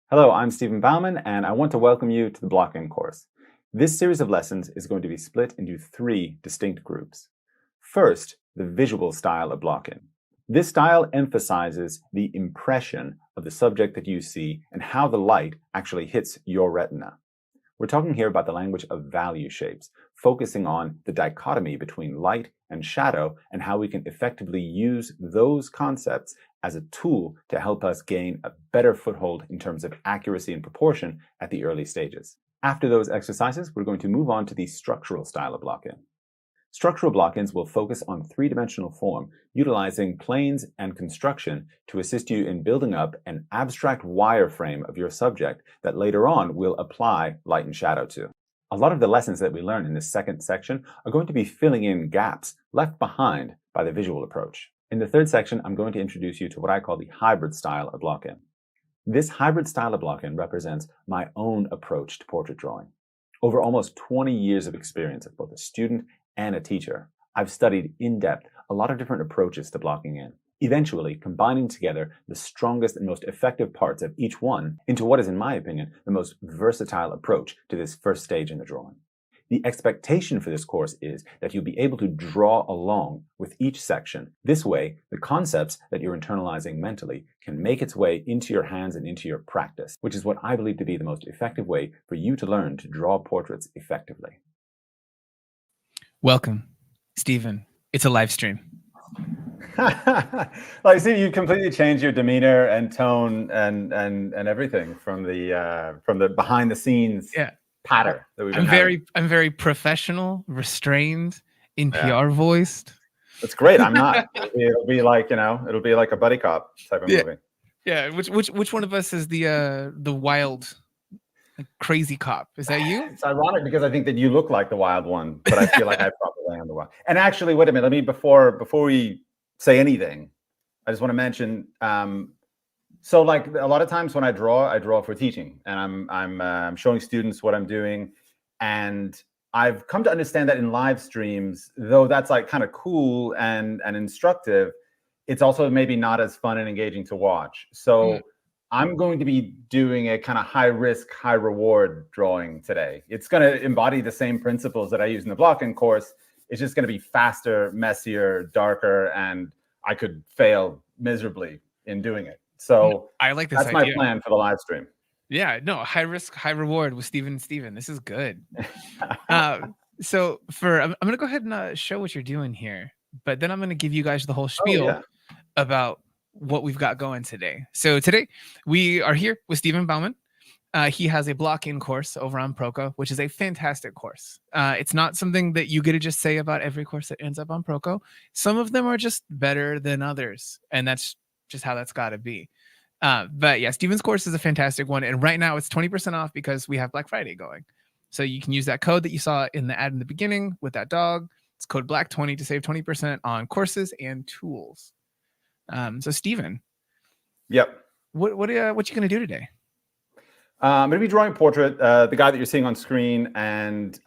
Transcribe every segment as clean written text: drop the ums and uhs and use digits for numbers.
Hello, I'm Stephen Bauman, and I want to welcome you to the block-in course. This series of lessons is going to be split into three distinct groups. First, the visual style of block-in. This style emphasizes the impression of the subject that you see and how the light actually hits your retina. We're talking here about the language of value shapes, focusing on the dichotomy between light and shadow and how we can effectively use those concepts as a tool to help us gain a better foothold in terms of accuracy and proportion at the early stages. After those exercises, we're going to move on to the structural style of block-in. Structural block-ins will focus on three-dimensional form, utilizing planes and construction to assist you in building up an abstract wireframe of your subject that later on we'll apply light and shadow to. A lot of the lessons that we learn in this second section are going to be filling in gaps left behind by the visual approach. In the third section, I'm going to introduce you to what I call the hybrid style of block-in. This hybrid style of block-in represents my own approach to portrait drawing. Over almost 20 years of experience as both a student and a teacher, I've studied in depth a lot of different approaches to blocking in, eventually combining together the strongest and most effective parts of each one into what is, in my opinion, the most versatile approach to this first stage in the drawing. The expectation for this course is that you'll be able to draw along with each section. This way, the concepts that you're internalizing mentally can make its way into your hands and into your practice, which is what I believe to be the most effective way for you to learn to draw portraits effectively. Welcome, Stephen. It's a live stream. Like, see, you completely changed your demeanor and tone and everything from the behind the scenes patter that we've been having. I'm very professional, restrained, NPR voiced. That's great. I'm not. It'll be like, it'll be like a buddy cop type of movie. Yeah. Which one of us is the wild, like, crazy cop? Is that you? It's ironic because I think that you look like the wild one, but I feel like I probably am the wild. And actually, wait a minute. Let me before we say anything, I just want to mention. So, like, a lot of times when I draw for teaching, and I'm showing students what I'm doing, and I've come to understand that in live streams, though that's like kind of cool and instructive, it's also maybe not as fun and engaging to watch. So I'm going to be doing a kind of high risk, high reward drawing today. It's going to embody the same principles that I use in the block-in course. It's just going to be faster, messier, darker, and I could fail miserably in doing it. So I like this. That's my plan for the live stream. Yeah, no, high risk, high reward with Stephen. This is good. So I'm going to go ahead and show what you're doing here, but then I'm going to give you guys the whole spiel about what we've got going today. So today we are here with Stephen Bauman. He has a block-in course over on Proko, which is a fantastic course. It's not something that you get to just say about every course that ends up on Proko. Some of them are just better than others, and that's just how that's got to be. But yeah, Stephen's course is a fantastic one, and right now it's 20% off because we have Black Friday going. So you can use that code that you saw in the ad in the beginning with that dog. It's code BLACK20 to save 20% on courses and tools. So Stephen, what you gonna do today? I'm going to be drawing a portrait, the guy that you're seeing on screen, and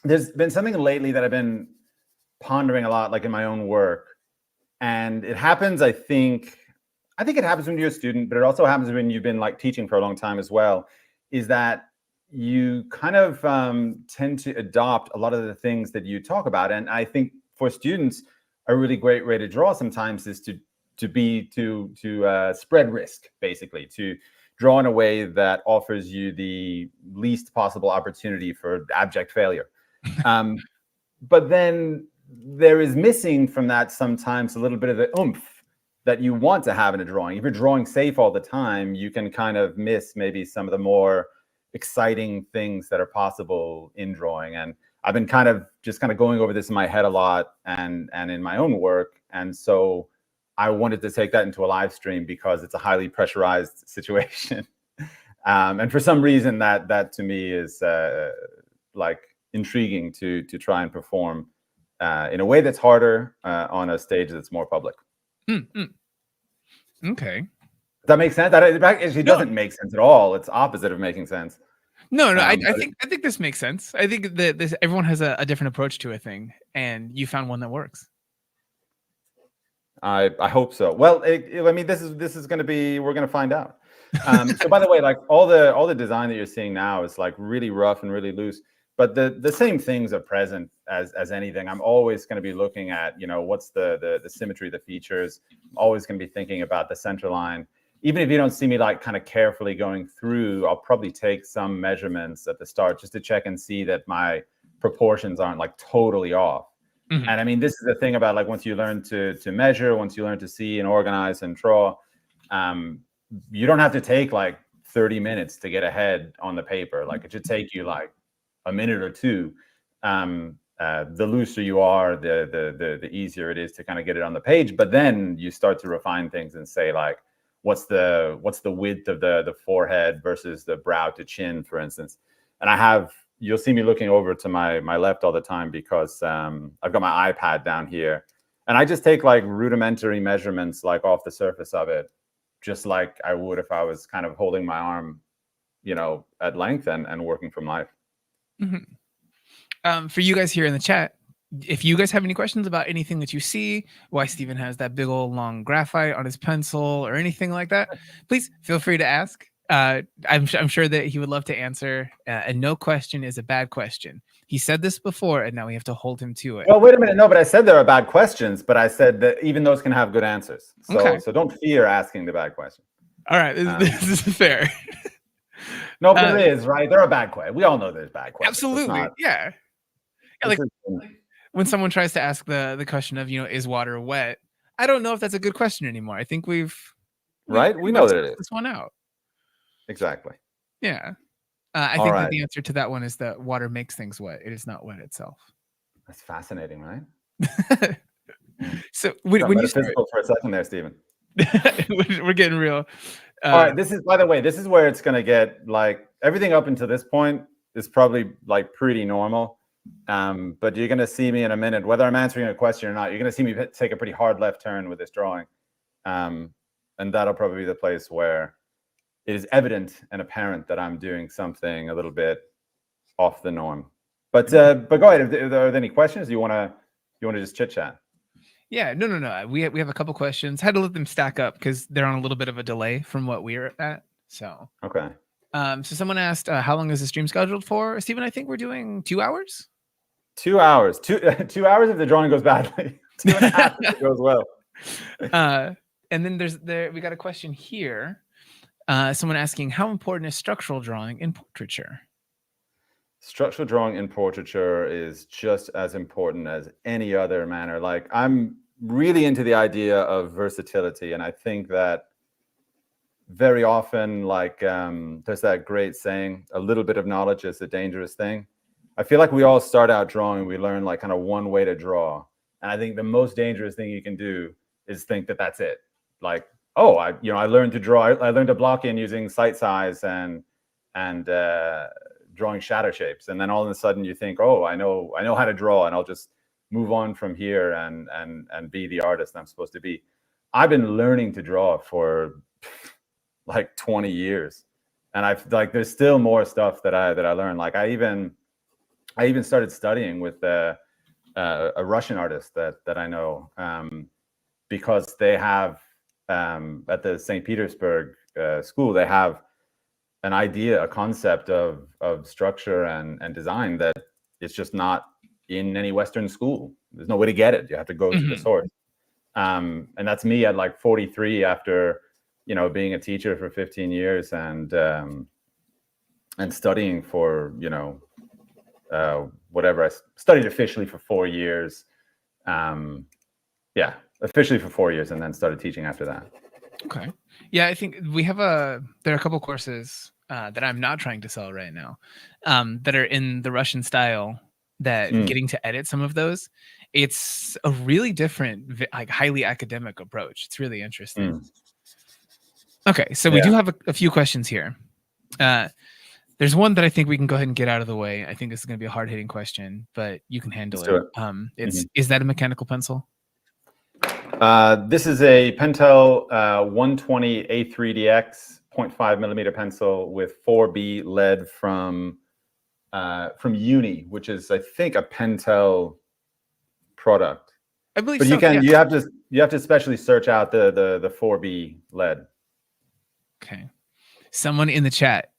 there's been something lately that I've been pondering a lot, like in my own work, and it happens. I think it happens when you're a student, but it also happens when you've been like teaching for a long time as well. Is that you kind of tend to adopt a lot of the things that you talk about, and I think for students, a really great way to draw sometimes is to spread risk, basically, to draw in a way that offers you the least possible opportunity for abject failure. But then there is missing from that sometimes a little bit of the oomph that you want to have in a drawing. If you're drawing safe all the time, you can kind of miss maybe some of the more exciting things that are possible in drawing. And I've been kind of going over this in my head a lot and in my own work. And so I wanted to take that into a live stream because it's a highly pressurized situation. And for some reason that to me is like intriguing to try and perform in a way that's harder on a stage that's more public. Okay. Does that make sense? That actually doesn't make sense at all. It's opposite of making sense. No, I think this makes sense. I think that everyone has a different approach to a thing, and you found one that works. I hope so. Well, I mean, this is going to be, we're going to find out. So by the way, like all the design that you're seeing now is like really rough and really loose, but the same things are present as anything. I'm always going to be looking at, what's the symmetry, the features. I'm always going to be thinking about the center line. Even if you don't see me like kind of carefully going through, I'll probably take some measurements at the start just to check and see that my proportions aren't like totally off. Mm-hmm. And I mean, this is the thing about like once you learn to measure, once you learn to see and organize and draw, you don't have to take like 30 minutes to get ahead on the paper. Like it should take you like a minute or two. The looser you are, the easier it is to kind of get it on the page. But then you start to refine things and say like, what's the width of the forehead versus the brow to chin, for instance. And you'll see me looking over to my left all the time because I've got my iPad down here, and I just take like rudimentary measurements like off the surface of it, just like I would if I was kind of holding my arm, at length and working from life. Mm-hmm. For you guys here in the chat, if you guys have any questions about anything that you see, why Stephen has that big old long graphite on his pencil or anything like that, please feel free to ask. I'm sure that he would love to answer, and no question is a bad question. He said this before, and now we have to hold him to it. Well, wait a minute. No, but I said there are bad questions, but I said that even those can have good answers. So don't fear asking the bad question. All right, this is fair. No, but there is, right? There are bad questions. We all know there's bad questions. Absolutely, yeah. Like when someone tries to ask the question of, is water wet? I don't know if that's a good question anymore. I think we know that it is. This one out. Exactly. Yeah. I think that the answer to that one is that water makes things wet. It is not wet itself. That's fascinating, right? So when you start for a second there, Stephen. We're getting real. All right. By the way, this is where it's going to get like everything up until this point is probably like pretty normal. But you're going to see me in a minute, whether I'm answering a question or not, you're going to see me take a pretty hard left turn with this drawing. And that'll probably be the place where it is evident and apparent that I'm doing something a little bit off the norm. But go ahead. If there are any questions, you want to just chit chat? Yeah, no. We have a couple questions. Had to let them stack up because they're on a little bit of a delay from what we're at. So okay. So someone asked, how long is the stream scheduled for? Stephen, I think we're doing 2 hours. 2 hours. 2 hours if the drawing goes badly. 2.5 if it goes well. And then we got a question here. Someone asking, how important is structural drawing in portraiture? Structural drawing in portraiture is just as important as any other manner. Like I'm really into the idea of versatility, and I think that very often, like there's that great saying, a little bit of knowledge is a dangerous thing. I feel like we all start out drawing, we learn like kind of one way to draw, and I think the most dangerous thing you can do is think that that's it. Like, oh, I learned to draw. I learned to block in using sight size and drawing shadow shapes, and then all of a sudden you think, oh, I know how to draw, and I'll just move on from here and be the artist I'm supposed to be. I've been learning to draw for like 20 years, and there's still more stuff that I learned. Like I even started studying with a Russian artist that I know, because they have at the St. Petersburg school, they have an idea, a concept of structure and design that is just not in any Western school. There's no way to get it. You have to go to the source. And that's me at like 43 after, being a teacher for 15 years and studying for, whatever. I studied officially for 4 years. Officially for 4 years, and then started teaching after that. Okay. Yeah, I think we have there are a couple courses that I'm not trying to sell right now that are in the Russian style that getting to edit some of those, it's a really different, like highly academic approach. It's really interesting. Okay. So we do have a few questions here. There's one that I think we can go ahead and get out of the way. I think this is going to be a hard hitting question, but you can handle it. Is that a mechanical pencil? This is a Pentel 120 A3DX 0.5 millimeter pencil with 4B lead from Uni, which is, I think, a Pentel product. I believe but so. You have to specially search out the 4B lead. Okay. Someone in the chat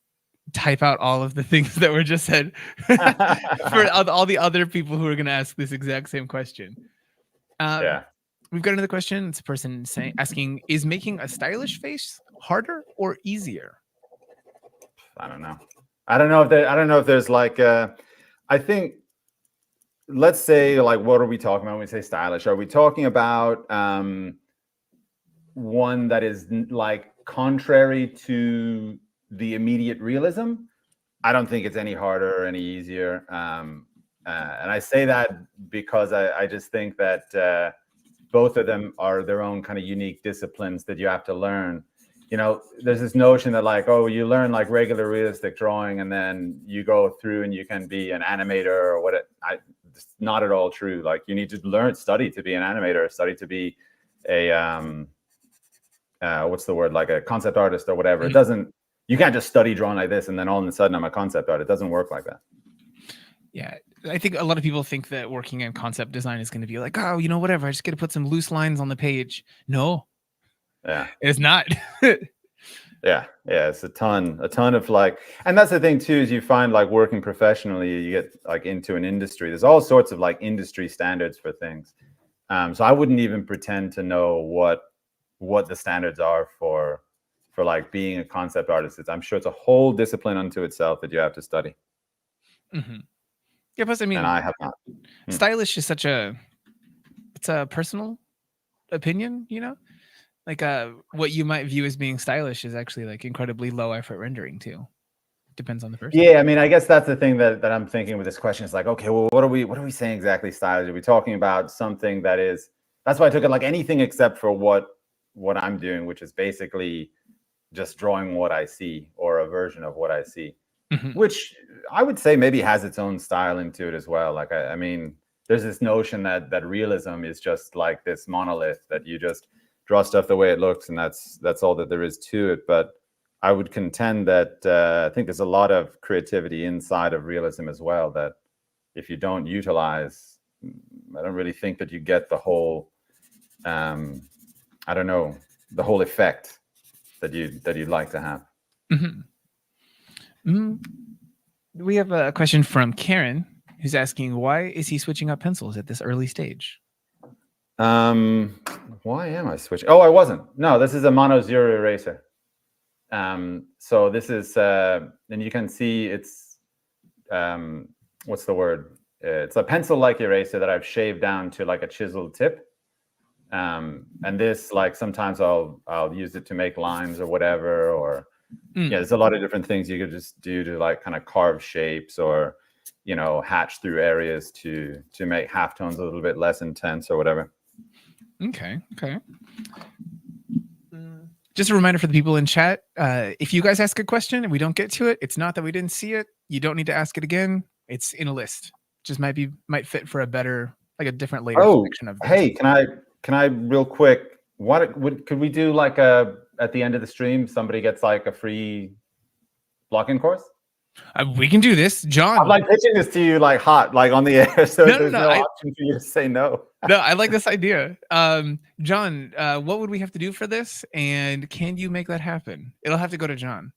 type out all of the things that were just said for all the other people who are going to ask this exact same question. Yeah. We've got another question. It's a person asking, is making a stylish face harder or easier? I don't know. I don't know if there's like I think, let's say, like, what are we talking about when we say stylish? Are we talking about one that is like contrary to the immediate realism? I don't think it's any harder or any easier. And I say that because I just think that both of them are their own kind of unique disciplines that you have to learn. You know, there's this notion that like, oh, you learn like regular realistic drawing and then you go through and you can be an animator or what. It's not at all true. Like, you need to study to be an animator, study to be a what's the word, like a concept artist or whatever. It doesn't, you can't just study drawing like this and then all of a sudden I'm a concept artist. It doesn't work like that. Yeah, I think a lot of people think that working in concept design is going to be like, oh, you know, whatever, I just got to put some loose lines on the page. No. Yeah. It's not. Yeah, it's a ton of like, and that's the thing too, is you find like working professionally, you get like into an industry, there's all sorts of like industry standards for things. So I wouldn't even pretend to know what the standards are for like being a concept artist. I'm sure it's a whole discipline unto itself that you have to study. Mm-hmm. Yeah, plus I mean, and I have not. Stylish is it's a personal opinion, you know? Like what you might view as being stylish is actually like incredibly low effort rendering too. Depends on the person. Yeah, I mean, I guess that's the thing that I'm thinking with this question. Is like, okay, well, what are we saying exactly stylish? Are we talking about something that is, that's why I took it like anything except for what I'm doing, which is basically just drawing what I see or a version of what I see, which I would say maybe has its own style into it as well. Like, I mean, there's this notion that realism is just like this monolith that you just draw stuff the way it looks, and that's all that there is to it. But I would contend that I think there's a lot of creativity inside of realism as well, that if you don't utilize, I don't really think that you get the whole, I don't know, the whole effect that you'd like to have. We have a question from Karen, who's asking, why is he switching up pencils at this early stage? Why am I switching? Oh, I wasn't. No, this is a mono zero eraser. So this is, and you can see it's, what's the word? It's a pencil-like eraser that I've shaved down to like a chiseled tip. And this, like, sometimes I'll use it to make lines or whatever, or yeah, there's a lot of different things you could just do to like kind of carve shapes, or, you know, hatch through areas to make halftones a little bit less intense or whatever. Okay. Just a reminder for the people in chat, if you guys ask a question and we don't get to it, it's not that we didn't see it. You don't need to ask it again. It's in a list. Just might fit for a better, like a different later section of this. Hey, can I real quick, could we do like at the end of the stream, somebody gets like a free blocking course? We can do this, John. I'm like pitching this to you like hot, like on the air, so there's no option for you to say no. No, I like this idea. John, what would we have to do for this? And can you make that happen? It'll have to go to John,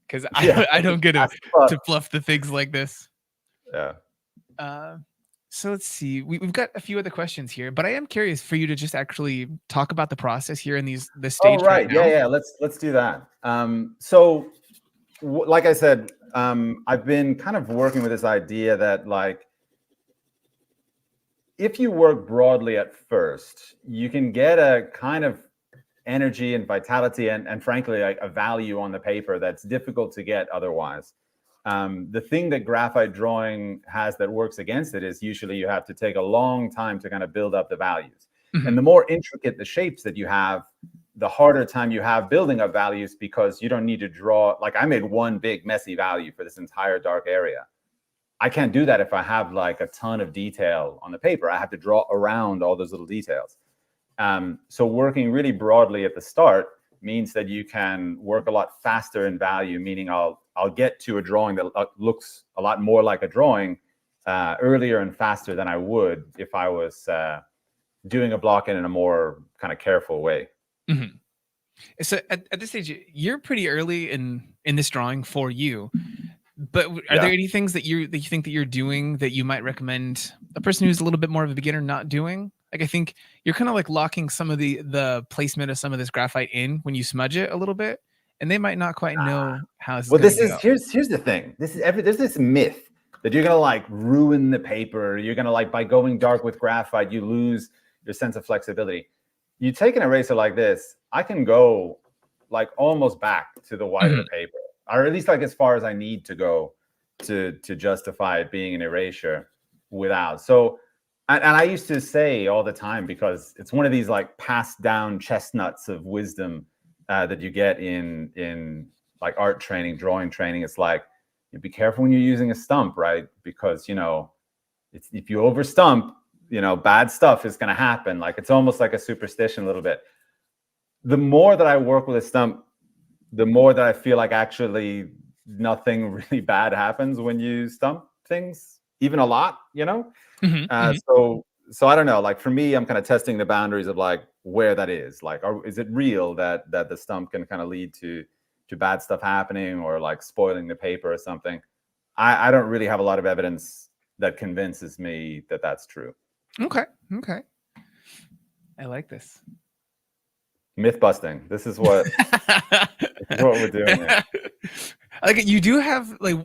because I don't get to fluff the things like this. Yeah. So let's see. We've got a few other questions here, but I am curious for you to just actually talk about the process here in this stage. Oh, right. Yeah. Let's do that. So, like I said, I've been kind of working with this idea that, like, if you work broadly at first, you can get a kind of energy and vitality and frankly, like a value on the paper that's difficult to get otherwise. The thing that graphite drawing has that works against it is usually you have to take a long time to kind of build up the values. And the more intricate the shapes that you have, the harder time you have building up values, because you don't need to draw. Like, I made one big messy value for this entire dark area. I can't do that if I have like a ton of detail on the paper. I have to draw around all those little details. So working really broadly at the start means that you can work a lot faster in value, meaning I'll get to a drawing that looks a lot more like a drawing earlier and faster than I would if I was doing a block in a more kind of careful way. So at this stage, you're pretty early in this drawing for you. But are Yeah. there any things that you think that you're doing that you might recommend a person who's a little bit more of a beginner not doing? Like, I think you're kind of like locking some of the placement of some of this graphite in when you smudge it a little bit, and they might not quite know how this is Well, going this to is go. here's the thing. There's this myth that you're gonna like ruin the paper. You're gonna like by going dark with graphite, you lose your sense of flexibility. You take an eraser like this, I can go like almost back to the whiter paper, or at least like as far as I need to go to justify it being an erasure without. So, and I used to say all the time, because it's one of these like passed down chestnuts of wisdom that you get in like art training, drawing training. It's like, you be careful when you're using a stump, right? Because, you know, if you over stump, you know, bad stuff is going to happen. Like, it's almost like a superstition a little bit. The more that I work with a stump, the more that I feel like actually nothing really bad happens when you stump things, even a lot, you know? So I don't know, like for me, I'm kind of testing the boundaries of like where that is. Like, is it real that the stump can kind of lead to bad stuff happening or like spoiling the paper or something? I don't really have a lot of evidence that convinces me that that's true. Okay. I like this. Myth busting. This is what we're doing here. Like, you do have like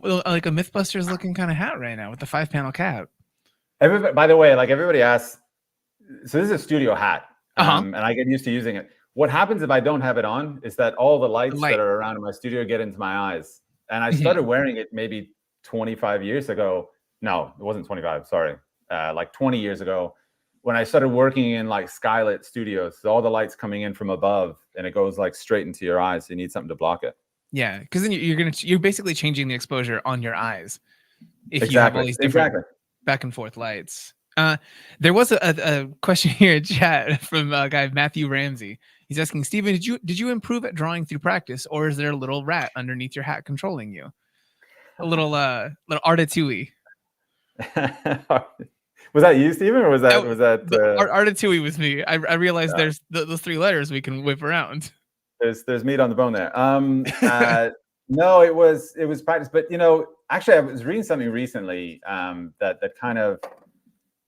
a Mythbusters looking kind of hat right now with the 5-panel cap. Everybody, by the way, like everybody asks, so this is a studio hat, and I get used to using it. What happens if I don't have it on is that all the lights that are around in my studio get into my eyes. And I started wearing it maybe 25 years ago. No, it wasn't 25, sorry. Like 20 years ago, when I started working in like skylit studios. So all the lights coming in from above and it goes like straight into your eyes. So you need something to block it. Yeah, because then you're basically changing the exposure on your eyes if you have all these different back and forth lights. There was a question here in chat from a guy, Matthew Ramsey. He's asking, Stephen, did you improve at drawing through practice, or is there a little rat underneath your hat controlling you? A little Artatouille. Was that you, Stephen, or was that Artatouille was me? I realized there's those 3 letters we can whip around. There's meat on the bone there. No, it was practice, but you know, actually, I was reading something recently that kind of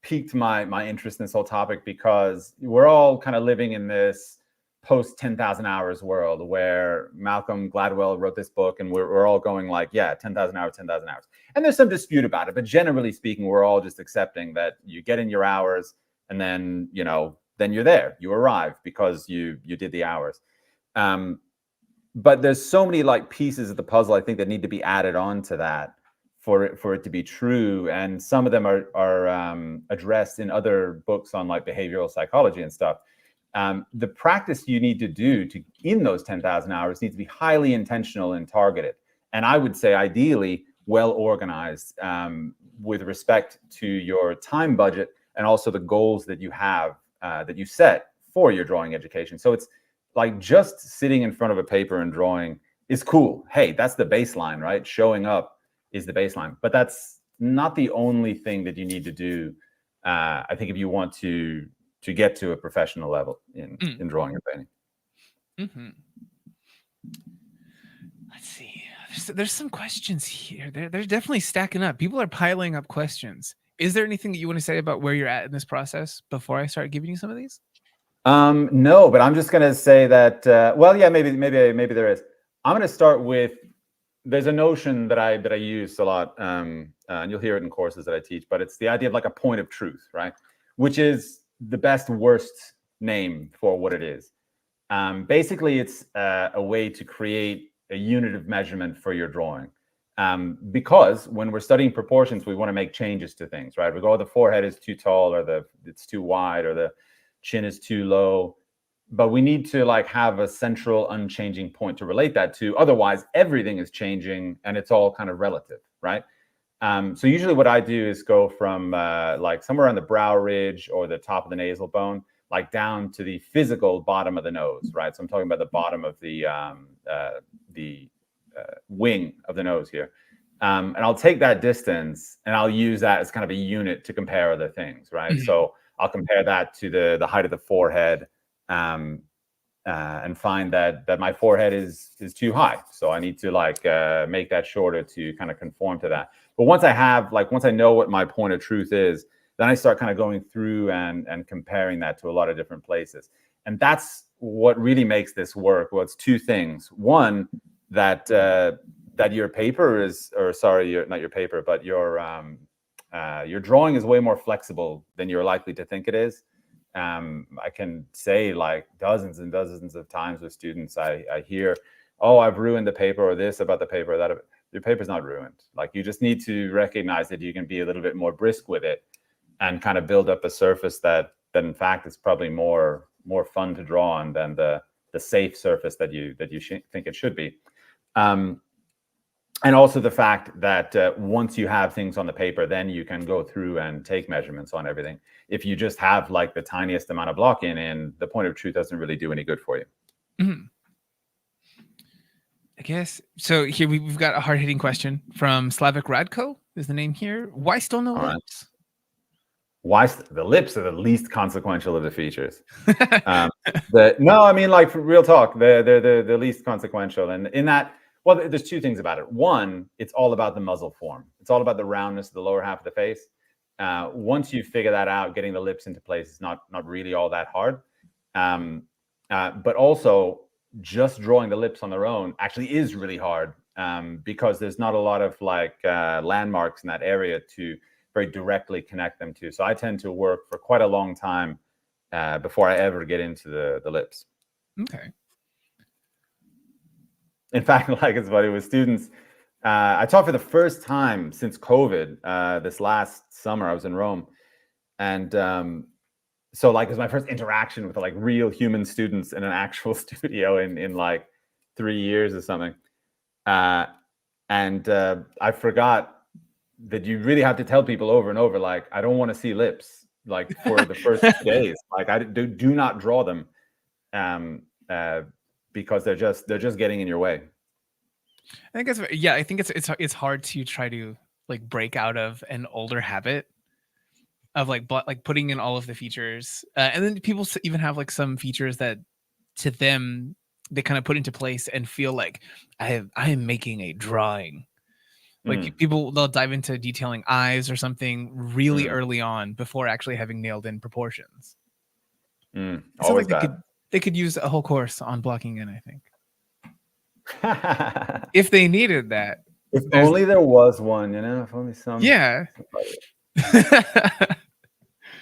piqued my interest in this whole topic, because we're all kind of living in this post 10,000 hours world where Malcolm Gladwell wrote this book, and we're all going like, yeah, 10,000 hours, 10,000 hours. And there's some dispute about it, but generally speaking, we're all just accepting that you get in your hours, and then, you know, then you're there, you arrive because you did the hours. But there's so many like pieces of the puzzle, I think, that need to be added on to that for it to be true. And some of them are addressed in other books on like behavioral psychology and stuff. The practice you need to do in those 10,000 hours needs to be highly intentional and targeted. And I would say ideally well organized, with respect to your time budget and also the goals that you have, that you set for your drawing education. So it's like just sitting in front of a paper and drawing is cool. Hey, that's the baseline, right? Showing up is the baseline, but that's not the only thing that you need to do. I think if you want to get to a professional level in drawing and painting. Let's see. There's some questions here. They're definitely stacking up. People are piling up questions. Is there anything that you want to say about where you're at in this process before I start giving you some of these? No, but I'm just going to say that, well, yeah, maybe there is. I'm going to start with, there's a notion that I use a lot, and you'll hear it in courses that I teach, but it's the idea of like a point of truth, right? Which is the best worst name for what it is. Basically, it's a way to create a unit of measurement for your drawing. Because when we're studying proportions, we want to make changes to things, right? We go, the forehead is too tall, or it's too wide, or the chin is too low, but we need to like have a central unchanging point to relate that to. Otherwise, everything is changing and it's all kind of relative, right? So usually what I do is go from like somewhere on the brow ridge or the top of the nasal bone, like down to the physical bottom of the nose, right? So I'm talking about the bottom of the wing of the nose here. And I'll take that distance and I'll use that as kind of a unit to compare other things, right? So I'll compare that to the height of the forehead, and and find that my forehead is too high. So I need to like make that shorter to kind of conform to that. But once I know what my point of truth is, then I start kind of going through and comparing that to a lot of different places. And that's what really makes this work. Well, it's two things. One, that your paper is, or sorry, not your paper, but your drawing is way more flexible than you're likely to think it is. I can say like dozens and dozens of times with students, I hear, oh, I've ruined the paper, or this about the paper, or that. Your paper's not ruined. Like, you just need to recognize that you can be a little bit more brisk with it and kind of build up a surface that in fact is probably more fun to draw on than the safe surface that you think it should be. And also the fact that once you have things on the paper, then you can go through and take measurements on everything. If you just have like the tiniest amount of block-in, the point of truth doesn't really do any good for you. Mm-hmm. I guess. So here we've got a hard-hitting question from Slavic Radko is the name here. Why still no lips? Why the lips are the least consequential of the features? No, I mean, like, for real talk, they're the least consequential. And in that, well, there's two things about it. One, it's all about the muzzle form. It's all about the roundness of the lower half of the face. Once you figure that out, getting the lips into place is not really all that hard. But also, just drawing the lips on their own actually is really hard, because there's not a lot of like landmarks in that area to very directly connect them to. So I tend to work for quite a long time before I ever get into the lips. Okay. In fact, like, it's funny with students. I taught for the first time since COVID. This last summer, I was in Rome, and so like it was my first interaction with like real human students in an actual studio in like 3 years or something. And I forgot that you really have to tell people over and over, like, I don't want to see lips, like, for the first days. Like, I do not draw them, because they're just getting in your way. I think it's hard to try to like break out of an older habit of like putting in all of the features, and then people even have like some features that to them they kind of put into place and feel like I am making a drawing. Like people, they'll dive into detailing eyes or something really early on before actually having nailed in proportions. Always like bad. They could use a whole course on blocking in, I think. If they needed that. If only there was one, you know, if only some. Yeah.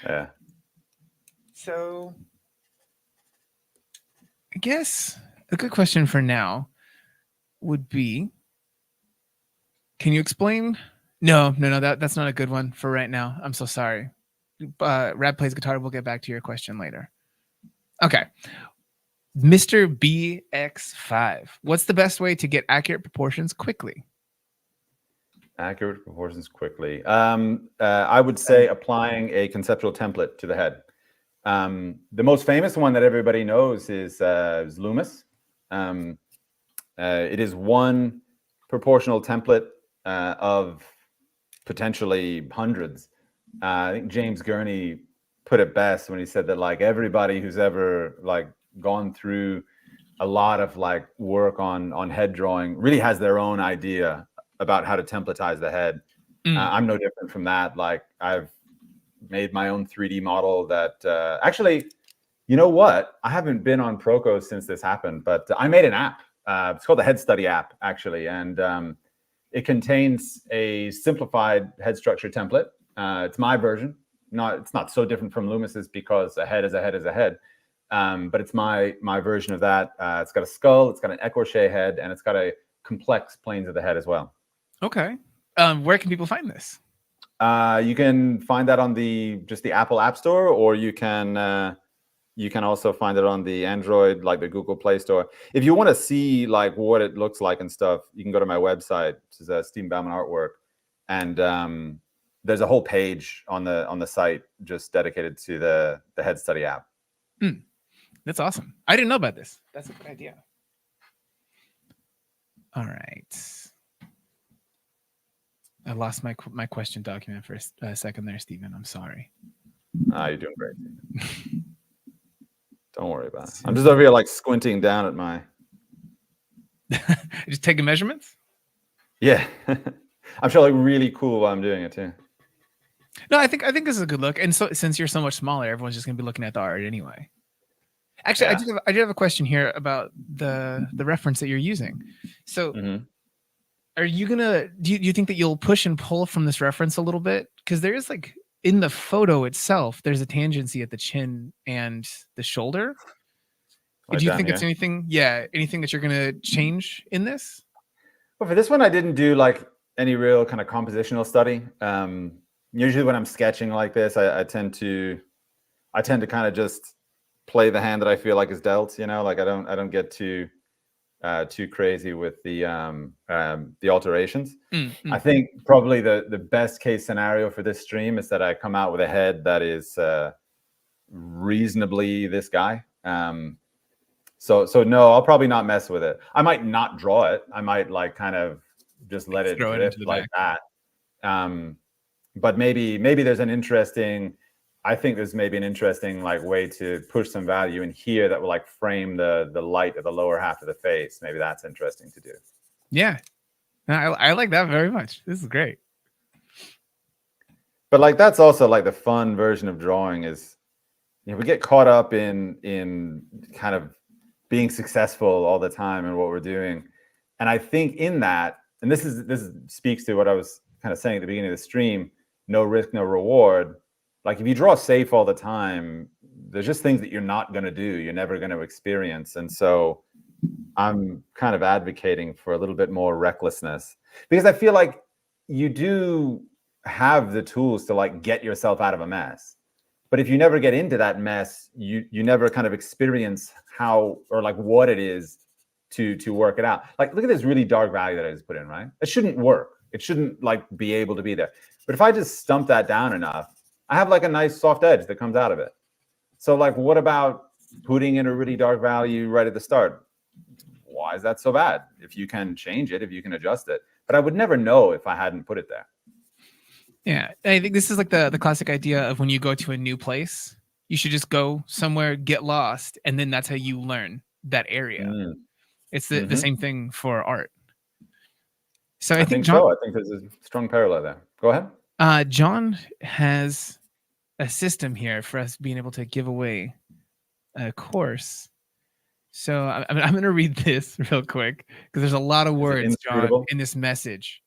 Yeah. So I guess a good question for now would be, can you explain? No, that's not a good one for right now. I'm so sorry. Rad plays guitar. We'll get back to your question later. Okay. Mr. BX5. What's the best way to get accurate proportions quickly? Accurate proportions quickly. I would say applying a conceptual template to the head. The most famous one that everybody knows is Loomis. It is one proportional template of potentially hundreds. I think James Gurney put it best when he said that, like, everybody who's ever like gone through a lot of like work on head drawing really has their own idea about how to templatize the head. I'm no different from that. Like, I've made my own 3D model that actually, you know what? I haven't been on Proko since this happened, but I made an app. It's called the Head Study app, actually. And it contains a simplified head structure template. It's my version. It's not so different from Loomis's, because a head is a head is a head. But it's my version of that. It's got a skull, it's got an écorché head, and it's got a complex planes of the head as well. Okay. Where can people find this? You can find that on just the Apple App Store, or you can also find it on the Android, like the Google Play Store. If you want to see like what it looks like and stuff, you can go to my website, which is Stephen Bauman Artwork, and there's a whole page on the site just dedicated to the Head Study app. That's awesome. I didn't know about this. That's a good idea. All right. I lost my question document for a second there, Stephen. I'm sorry. You're doing great. Don't Don't worry about it. I'm just over here like squinting down at my. Just taking measurements. Yeah, I'm sure like really cool while I'm doing it too. No, I think this is a good look. And so since you're so much smaller, everyone's just gonna be looking at the art anyway. Actually, Yeah. I do have a question here about the reference that you're using. So are you gonna do you think that you'll push and pull from this reference a little bit? Because there is like in the photo itself, there's a tangency at the chin and the shoulder. Right Do you down think here. it's anything that you're gonna change in this? Well, for this one, I didn't do like any real kind of compositional study. Usually when I'm sketching like this, I tend to kind of just play the hand that I feel like is dealt, you know, like I don't get too crazy with the alterations. I think probably the best case scenario for this stream is that I come out with a head that is reasonably this guy. So no, I'll probably not mess with it. I might not draw it. I might like kind of just let it drift like that. But maybe there's an interesting. I think there's maybe an interesting like way to push some value in here that will like frame the light of the lower half of the face. Maybe that's interesting to do. Yeah, I like that very much. This is great. But like that's also like the fun version of drawing is, you know, we get caught up in kind of being successful all the time in what we're doing, and I think in that, and this speaks to what I was kind of saying at the beginning of the stream: no risk, no reward. Like if you draw safe all the time, there's just things that you're not going to do, you're never going to experience. And so I'm kind of advocating for a little bit more recklessness, because I feel like you do have the tools to like get yourself out of a mess. But if you never get into that mess, you never kind of experience how or like what it is to work it out. Like look at this really dark value that I just put in, right? It shouldn't work. It shouldn't like be able to be there. But if I just stump that down enough, I have like a nice soft edge that comes out of it. So like, what about putting in a really dark value right at the start? Why is that so bad? If you can change it, if you can adjust it. But I would never know if I hadn't put it there. Yeah, I think this is like the classic idea of when you go to a new place, you should just go somewhere, get lost, and then that's how you learn that area. It's the same thing for art. So I think John, so. I think there's a strong parallel there. Go ahead. John has a system here for us being able to give away a course. So I'm going to read this real quick because there's a lot of words, John, in this message.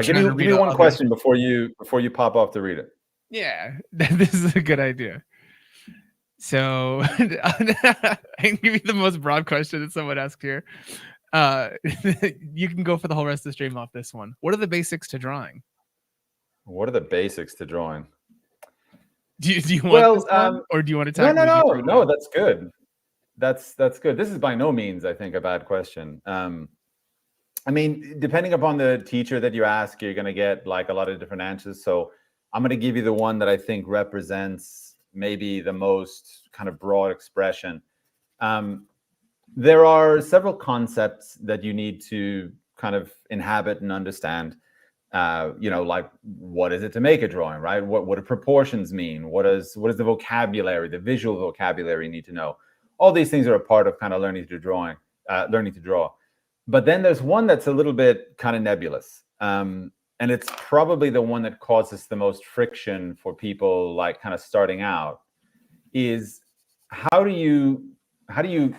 Give me one question before you pop off to read it. Yeah, this is a good idea. So I can give you the most broad question that someone asked here. You can go for the whole rest of the stream off this one. What are the basics to drawing? What are the basics to drawing? Do you want this one, or do you want to tackle? No, that's good. That's good. This is by no means, I think, a bad question. I mean, depending upon the teacher that you ask, you're going to get like a lot of different answers. So I'm going to give you the one that I think represents maybe the most kind of broad expression. There are several concepts that you need to kind of inhabit and understand. You know, like what is it to make a drawing, right? What do proportions mean? What is the vocabulary, the visual vocabulary you need to know? All these things are a part of kind of learning to draw. But then there's one that's a little bit kind of nebulous. And it's probably the one that causes the most friction for people like kind of starting out, is how do you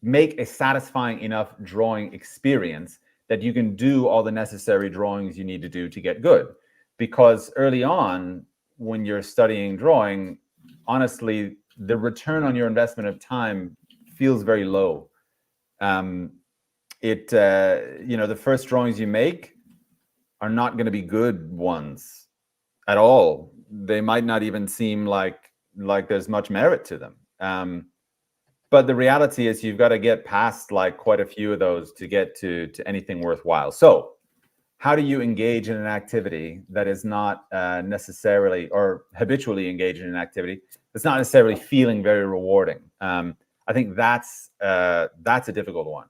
make a satisfying enough drawing experience that you can do all the necessary drawings you need to do to get good? Because early on, when you're studying drawing, honestly, the return on your investment of time feels very low. You know, the first drawings you make are not going to be good ones at all. They might not even seem like there's much merit to them. But the reality is you've got to get past like quite a few of those to get to anything worthwhile. So how do you engage in an activity that is not necessarily, or habitually engage in an activity that's not necessarily feeling very rewarding? I think that's a difficult one.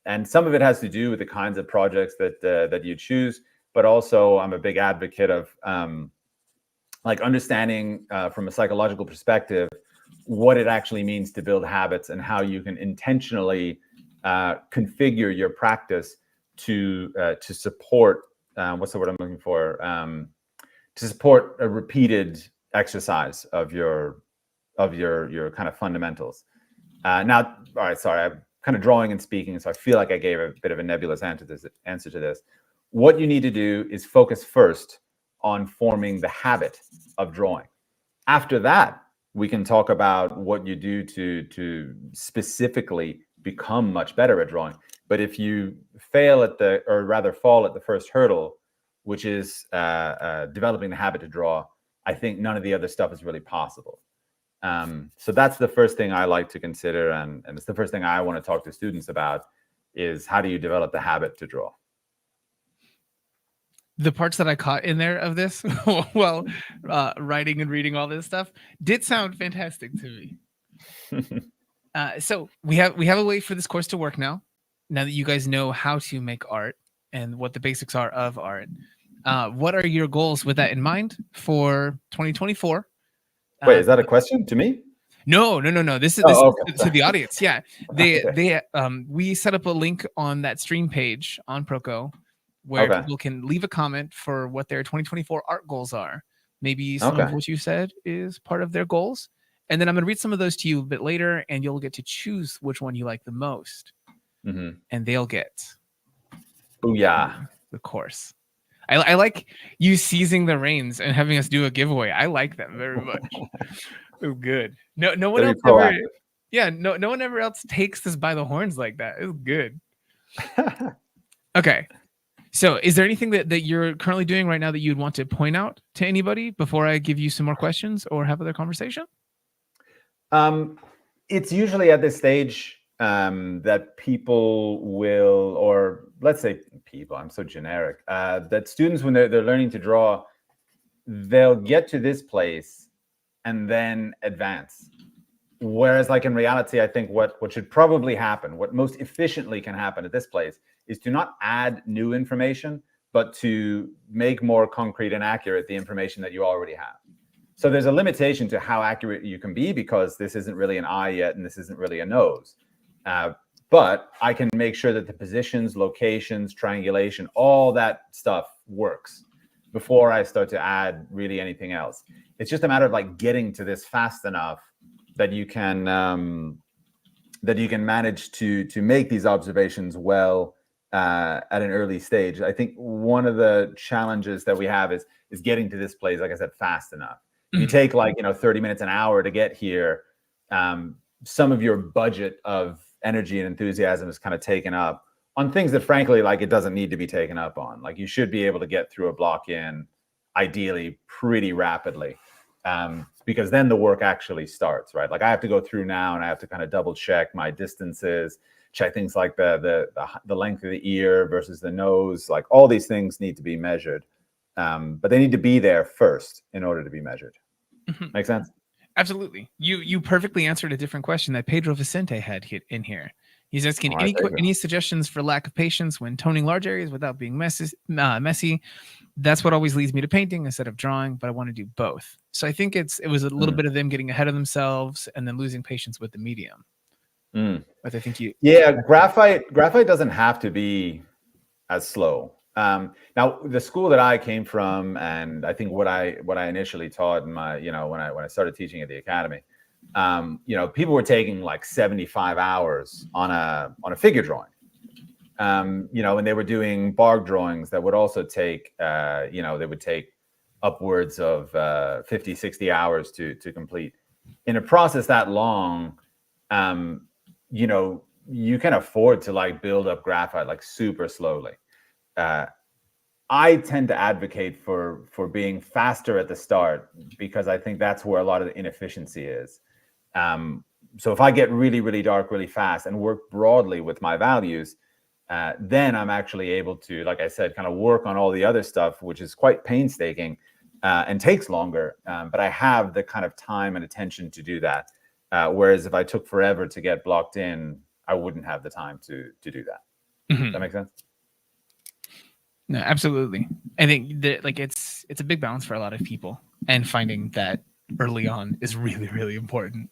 And some of it has to do with the kinds of projects that you choose, but also I'm a big advocate of like understanding from a psychological perspective what it actually means to build habits and how you can intentionally configure your practice to support what's the word I'm looking for, to support a repeated exercise of your kind of fundamentals. Now, all right, sorry, I'm kind of drawing and speaking, so I feel like I gave a bit of a nebulous answer to this. What you need to do is focus first on forming the habit of drawing. After that, we can talk about what you do to specifically become much better at drawing. But if you fall at the first hurdle, which is developing the habit to draw, I think none of the other stuff is really possible. So that's the first thing I like to consider, and it's the first thing I want to talk to students about, is how do you develop the habit to draw? The parts that I caught in there of this while writing and reading all this stuff did sound fantastic to me. So we have a way for this course to work now. Now that you guys know how to make art and what the basics are of art, what are your goals with that in mind for 2024? Wait, is that a question to me? No. This is to the audience. Yeah, we set up a link on that stream page on Proko where people can leave a comment for what their 2024 art goals are. Maybe some of what you said is part of their goals. And then I'm going to read some of those to you a bit later, and you'll get to choose which one you like the most. Mm-hmm. And they'll get Booyah. The course. I like you seizing the reins and having us do a giveaway. I like that very much. Oh, good. No one else ever. Yeah, no one ever else takes this by the horns like that. It's good. Okay. So is there anything that you're currently doing right now that you'd want to point out to anybody before I give you some more questions or have other conversation? It's usually at this stage that people will, or let's say people, I'm so generic, that students, when they're learning to draw, they'll get to this place and then advance. Whereas like in reality, I think what should probably happen, what most efficiently can happen at this place, is to not add new information, but to make more concrete and accurate the information that you already have. So there's a limitation to how accurate you can be, because this isn't really an eye yet, and this isn't really a nose. But I can make sure that the positions, locations, triangulation, all that stuff works before I start to add really anything else. It's just a matter of like getting to this fast enough that you can manage to make these observations well at an early stage. I think one of the challenges that we have is getting to this place, like I said, fast enough. If you take 30 minutes, an hour to get here, some of your budget of energy and enthusiasm is kind of taken up on things that frankly, it doesn't need to be taken up on. Like you should be able to get through a block in ideally pretty rapidly. Because then the work actually starts, right? Like I have to go through now and I have to kind of double check my distances, check things like the length of the ear versus the nose. Like all these things need to be measured, but they need to be there first in order to be measured. Mm-hmm. Make sense? Absolutely. You perfectly answered a different question that Pedro Vicente had in here. He's asking any suggestions for lack of patience when toning large areas without being messy. That's what always leads me to painting instead of drawing, but I want to do both. So I think it was a little bit of them getting ahead of themselves and then losing patience with the medium. But I think graphite doesn't have to be as slow. Now the school that I came from, and I think what I initially taught in my, when I started teaching at the academy, people were taking like 75 hours on a figure drawing. And they were doing bark drawings that would also take, they would take upwards of 50, 60 hours to complete. In a process that long, you can afford to build up graphite super slowly. I tend to advocate for being faster at the start, because I think that's where a lot of the inefficiency is. So if I get really, really dark, really fast and work broadly with my values, then I'm actually able to, like I said, kind of work on all the other stuff, which is quite painstaking and takes longer. But I have the kind of time and attention to do that. Whereas if I took forever to get blocked in, I wouldn't have the time to do that. Mm-hmm. Does that make sense? No, absolutely. I think that it's a big balance for a lot of people, and finding that early on is really, really important.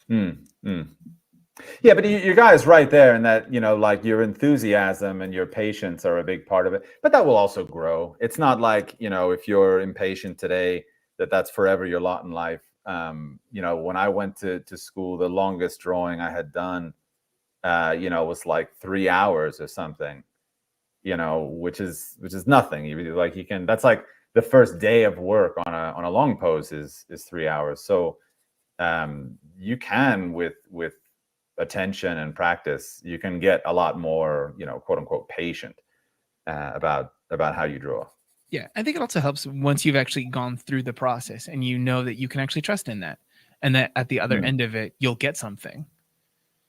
Yeah, but your guy is right there in that, like your enthusiasm and your patience are a big part of it. But that will also grow. It's not like, if you're impatient today, that's forever your lot in life. When I went to school, the longest drawing I had done, was like 3 hours or something, which is nothing. That's like the first day of work on a long pose is 3 hours. So you can with attention and practice, you can get a lot more, quote unquote, patient about how you draw. Yeah, I think it also helps once you've actually gone through the process and you know that you can actually trust in that, and that at the other end of it, you'll get something.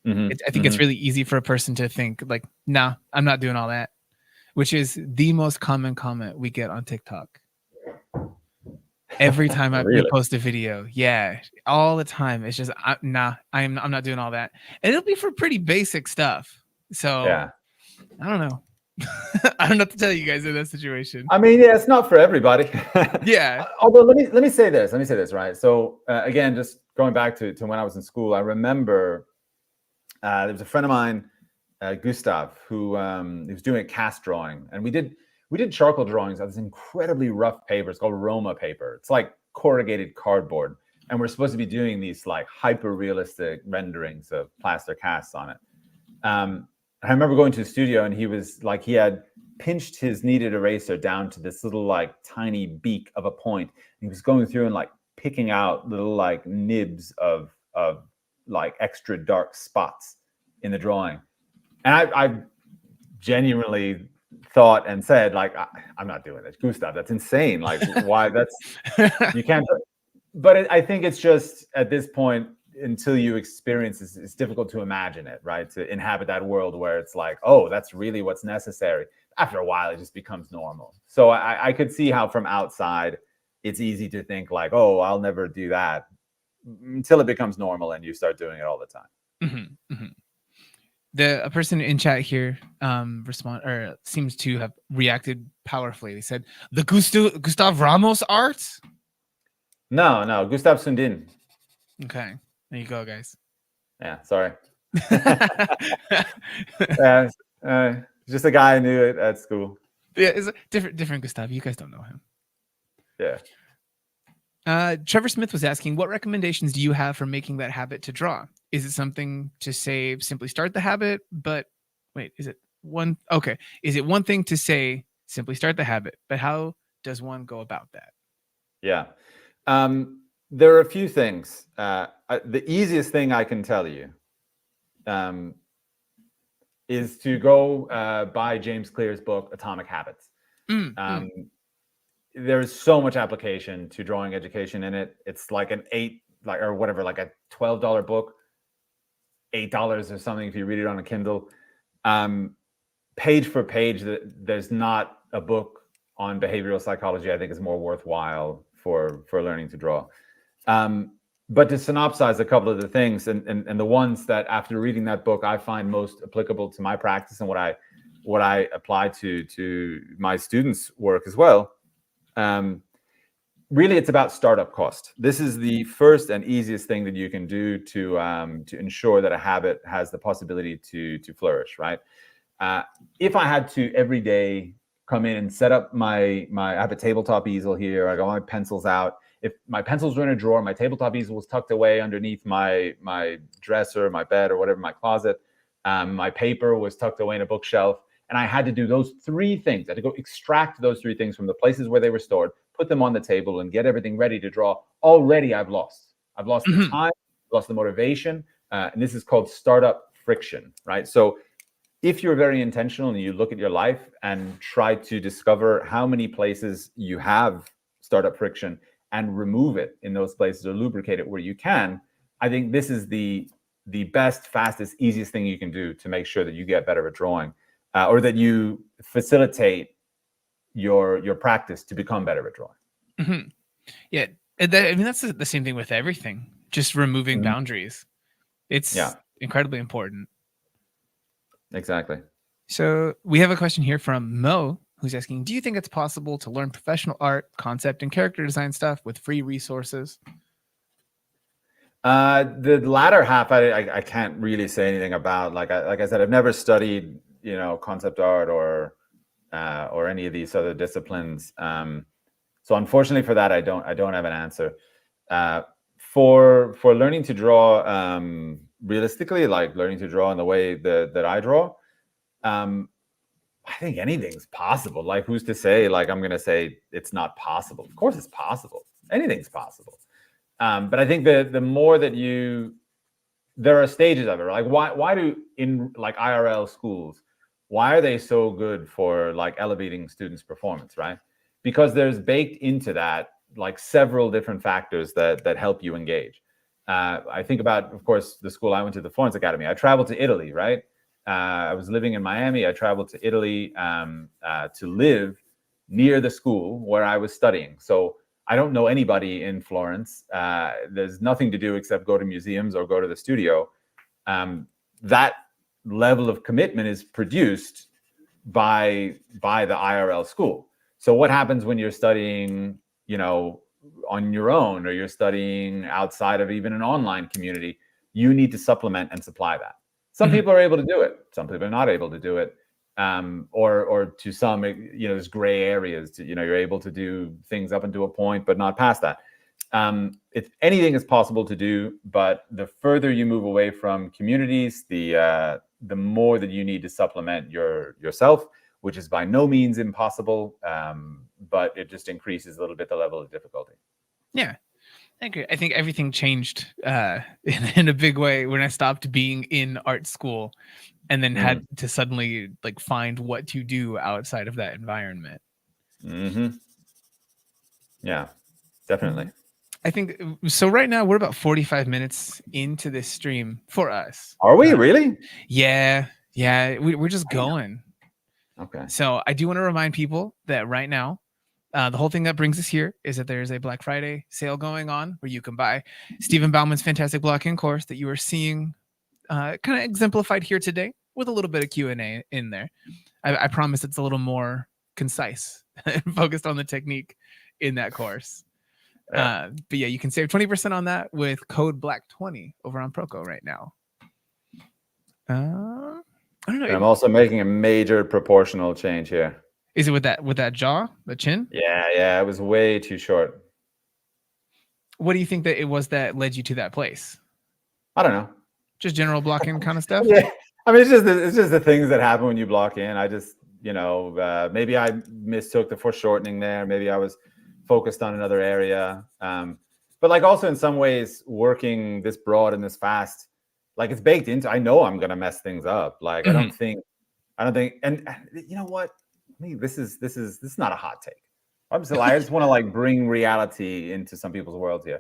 I think it's really easy for a person to think like, nah, I'm not doing all that, which is the most common comment we get on TikTok. Every time we post a video, yeah, all the time. It's just, nah, I'm not doing all that, and it'll be for pretty basic stuff. So yeah. I don't know. I don't know what to tell you guys in that situation. I mean, yeah, it's not for everybody. Yeah. Although let me say this, right? So again, just going back to when I was in school, I remember there was a friend of mine, Gustav, who was doing a cast drawing, and we did charcoal drawings on this incredibly rough paper. It's called Roma paper. It's like corrugated cardboard, and we're supposed to be doing these like hyper realistic renderings of plaster casts on it. I remember going to the studio, and he had pinched his kneaded eraser down to this little like tiny beak of a point. He was going through and like picking out little like nibs of like extra dark spots in the drawing. And I genuinely thought and said, like, I'm not doing this, Gustav. That's insane. Like, why? You can't. But I think it's just at this point, until you experience this, it's difficult to imagine it, right? To inhabit that world where it's like, oh, that's really what's necessary. After a while, it just becomes normal. So I could see how from outside, it's easy to think like, oh, I'll never do that, until it becomes normal and you start doing it all the time. A person in chat here seems to have reacted powerfully. They said, the Gustav Ramos art? No, Gustav Sundin. Okay, there you go, guys. Yeah, sorry. Just a guy I knew it at school. Yeah, it's a different Gustav. You guys don't know him. Yeah. Trevor Smith was asking, what recommendations do you have for making that habit to draw? Is it something to say, simply start the habit? But wait, is it one thing to say, simply start the habit? But how does one go about that? Yeah. There are a few things. The easiest thing I can tell you is to go buy James Clear's book, Atomic Habits. There's so much application to drawing education in it. It's like like a $12 book, $8 or something if you read it on a Kindle. Page for page, there's not a book on behavioral psychology I think is more worthwhile for learning to draw. But to synopsize a couple of the things and the ones that after reading that book I find most applicable to my practice and what I apply to my students' work as well. Really, it's about startup cost. This is the first and easiest thing that you can do to ensure that a habit has the possibility to flourish, right? If I had to every day come in and set up I have a tabletop easel here, I got my pencils out. If my pencils were in a drawer, my tabletop easel was tucked away underneath my dresser, my bed, or whatever, my closet. My paper was tucked away in a bookshelf. And I had to do those three things. I had to go extract those three things from the places where they were stored, put them on the table, and get everything ready to draw. Already, I've lost the time, lost the motivation. And this is called startup friction, right? So if you're very intentional and you look at your life and try to discover how many places you have startup friction and remove it in those places or lubricate it where you can, I think this is the best, fastest, easiest thing you can do to make sure that you get better at drawing. Or that you facilitate your practice to become better at drawing. Yeah, I mean that's the same thing with everything. Just removing boundaries. It's incredibly important. Exactly. So we have a question here from Mo, who's asking, do you think it's possible to learn professional art, concept, and character design stuff with free resources? The latter half, I can't really say anything about. Like I said, I've never studied, concept art or any of these other disciplines. So unfortunately for that, I don't have an answer. For learning to draw, realistically, like learning to draw in the way that I draw, I think anything's possible. Like, who's to say? Like, I'm gonna say it's not possible. Of course, it's possible. Anything's possible. But I think the more that there are stages of it. Like, why do in like IRL schools, why are they so good for like elevating students' performance, right? Because there's baked into that like several different factors that help you engage. I think about, of course, the school I went to, the Florence Academy. I traveled to Italy, right? I was living in Miami. I traveled to Italy to live near the school where I was studying. So I don't know anybody in Florence. There's nothing to do except go to museums or go to the studio. That level of commitment is produced by the IRL school. So what happens when you're studying, on your own, or you're studying outside of even an online community? You need to supplement and supply that. Some people are able to do it. Some people are not able to do it. Or to some, there's gray areas. You're able to do things up until a point, but not past that. If anything is possible to do, but the further you move away from communities, the more that you need to supplement yourself, which is by no means impossible, but it just increases a little bit the level of difficulty. Yeah. I agree. I think everything changed in a big way when I stopped being in art school and then had to suddenly like find what to do outside of that environment. Yeah, definitely. I think so. Right now, we're about 45 minutes into this stream for us. Are we really? Yeah. We're just going. Okay. So I do want to remind people that right now, the whole thing that brings us here is that there's a Black Friday sale going on where you can buy Stephen Bauman's fantastic blocking course that you are seeing kind of exemplified here today with a little bit of Q&A in there. I promise it's a little more concise and focused on the technique in that course. But yeah, you can save 20% on that with code BLACK20 over on Proko right now. I don't know. And I'm also making a major proportional change here. Is it with that jaw, the chin? Yeah, it was way too short. What do you think that it was that led you to that place? I don't know. Just general blocking kind of stuff? Yeah. I mean, it's just the things that happen when you block in. I just, maybe I mistook the foreshortening there. Maybe I was focused on another area. But like also in some ways, working this broad and this fast, like it's baked into, I know I'm going to mess things up. Like, I don't think, and you know what? This is not a hot take. I just want to like bring reality into some people's worlds here.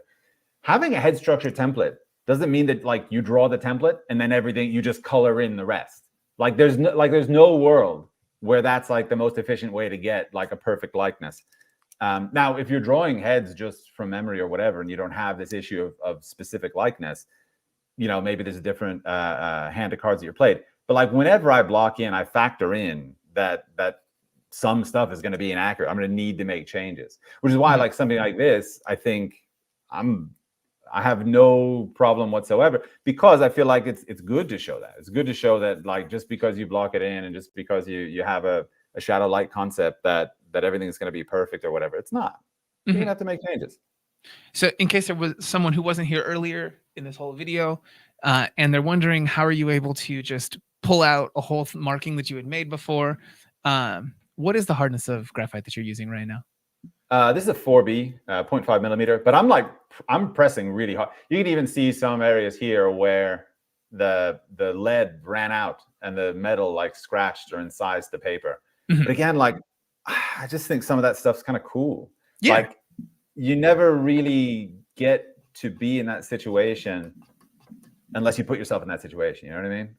Having a head structure template doesn't mean that like you draw the template and then everything you just color in the rest. Like there's no world where that's like the most efficient way to get like a perfect likeness. Now, if you're drawing heads just from memory or whatever, and you don't have this issue of specific likeness, maybe there's a different hand of cards that you're played. But like whenever I block in, I factor in that some stuff is going to be inaccurate. I'm going to need to make changes, which is why like something like this, I think I have no problem whatsoever, because I feel like it's good to show that. It's good to show that like just because you block it in and just because you have a shadow light concept that everything's going to be perfect or whatever. It's not. You're going to have to make changes. So in case there was someone who wasn't here earlier in this whole video and they're wondering, how are you able to just pull out a whole marking that you had made before? What is the hardness of graphite that you're using right now? This is a 4B, 0.5 millimeter, but I'm pressing really hard. You can even see some areas here where the lead ran out and the metal like scratched or incised the paper. But again, like I just think some of that stuff's kind of cool. Yeah. Like you never really get to be in that situation unless you put yourself in that situation. You know what I mean?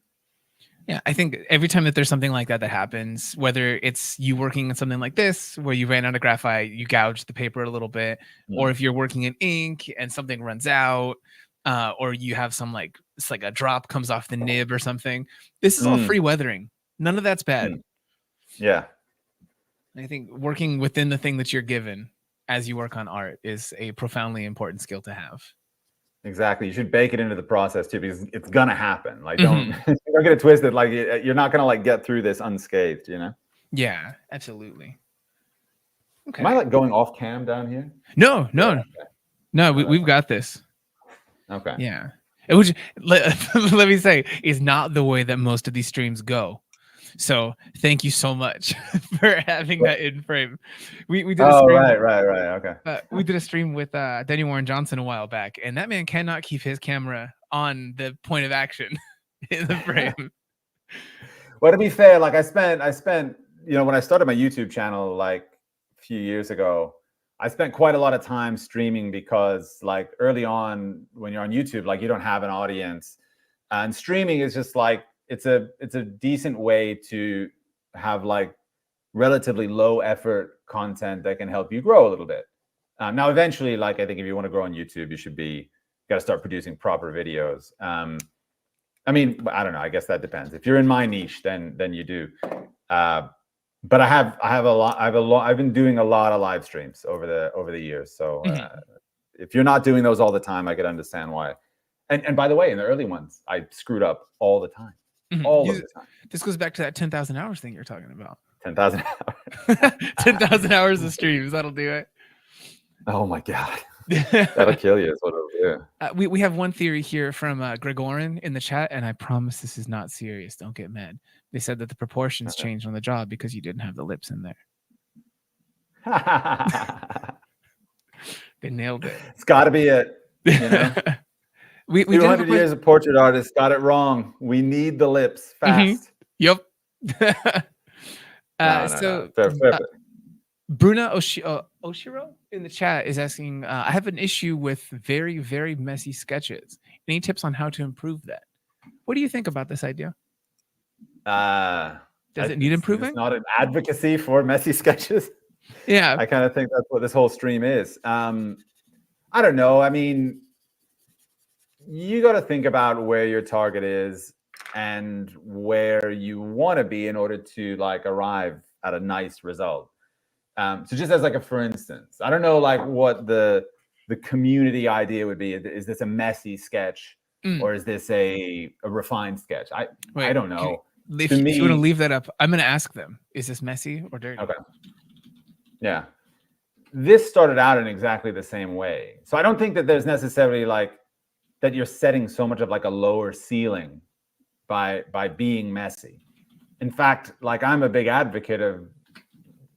Yeah, I think every time that there's something like that happens, whether it's you working on something like this, where you ran out of graphite, you gouge the paper a little bit, or if you're working in ink and something runs out, or you have some it's like a drop comes off the nib or something. This is all free weathering. None of that's bad. Yeah. I think working within the thing that you're given as you work on art is a profoundly important skill to have. Exactly. You should bake it into the process too, because it's gonna happen. Like, don't don't get it twisted. Like, you're not gonna like get through this unscathed, you know? Yeah, absolutely. Okay. Am I like going off cam down here? No. Oh, We've got this. Okay. Yeah. Which let me say is not the way that most of these streams go. So thank you so much for having that in frame. We did a stream. Right. Okay. We did a stream with Denny Warren Johnson a while back, and that man cannot keep his camera on the point of action in the frame. Well, to be fair, like I spent, when I started my YouTube channel like a few years ago, I spent quite a lot of time streaming because like early on when you're on YouTube, like you don't have an audience, and streaming is just like, it's a decent way to have like relatively low effort content that can help you grow a little bit. Now, eventually, like I think if you want to grow on YouTube, you got to start producing proper videos. I mean, I don't know. I guess that depends. If you're in my niche, then you do. But I've been doing a lot of live streams over the years. So if you're not doing those all the time, I could understand why. And by the way, in the early ones, I screwed up all the time. All of the time. This goes back to that 10,000 hours thing you're talking about. 10,000 hours. 10,000 hours of streams. That'll do it. Oh my God. That'll kill you. Is what it'll do. We have one theory here from Gregorin in the chat, and I promise this is not serious. Don't get mad. They said that the proportions changed on the job because you didn't have the lips in there. They nailed it. It's got to be it. You know? we 200 years of portrait artists got it wrong. We need the lips fast. Yep. Fair. Bruna Oshiro in the chat is asking, I have an issue with very, very messy sketches. Any tips on how to improve that? What do you think about this idea? Does it need improving? It's not an advocacy for messy sketches. Yeah. I kind of think that's what this whole stream is. I don't know. I mean, you got to think about where your target is and where you want to be in order to like arrive at a nice result. So just as like a for instance, I don't know like what the community idea would be. Is this a messy sketch or is this a refined sketch? I don't know. If you want to leave that up, I'm going to ask them, is this messy or dirty? Okay. Yeah. This started out in exactly the same way. So I don't think that there's necessarily like that you're setting so much of like a lower ceiling by being messy. In fact, like I'm a big advocate of,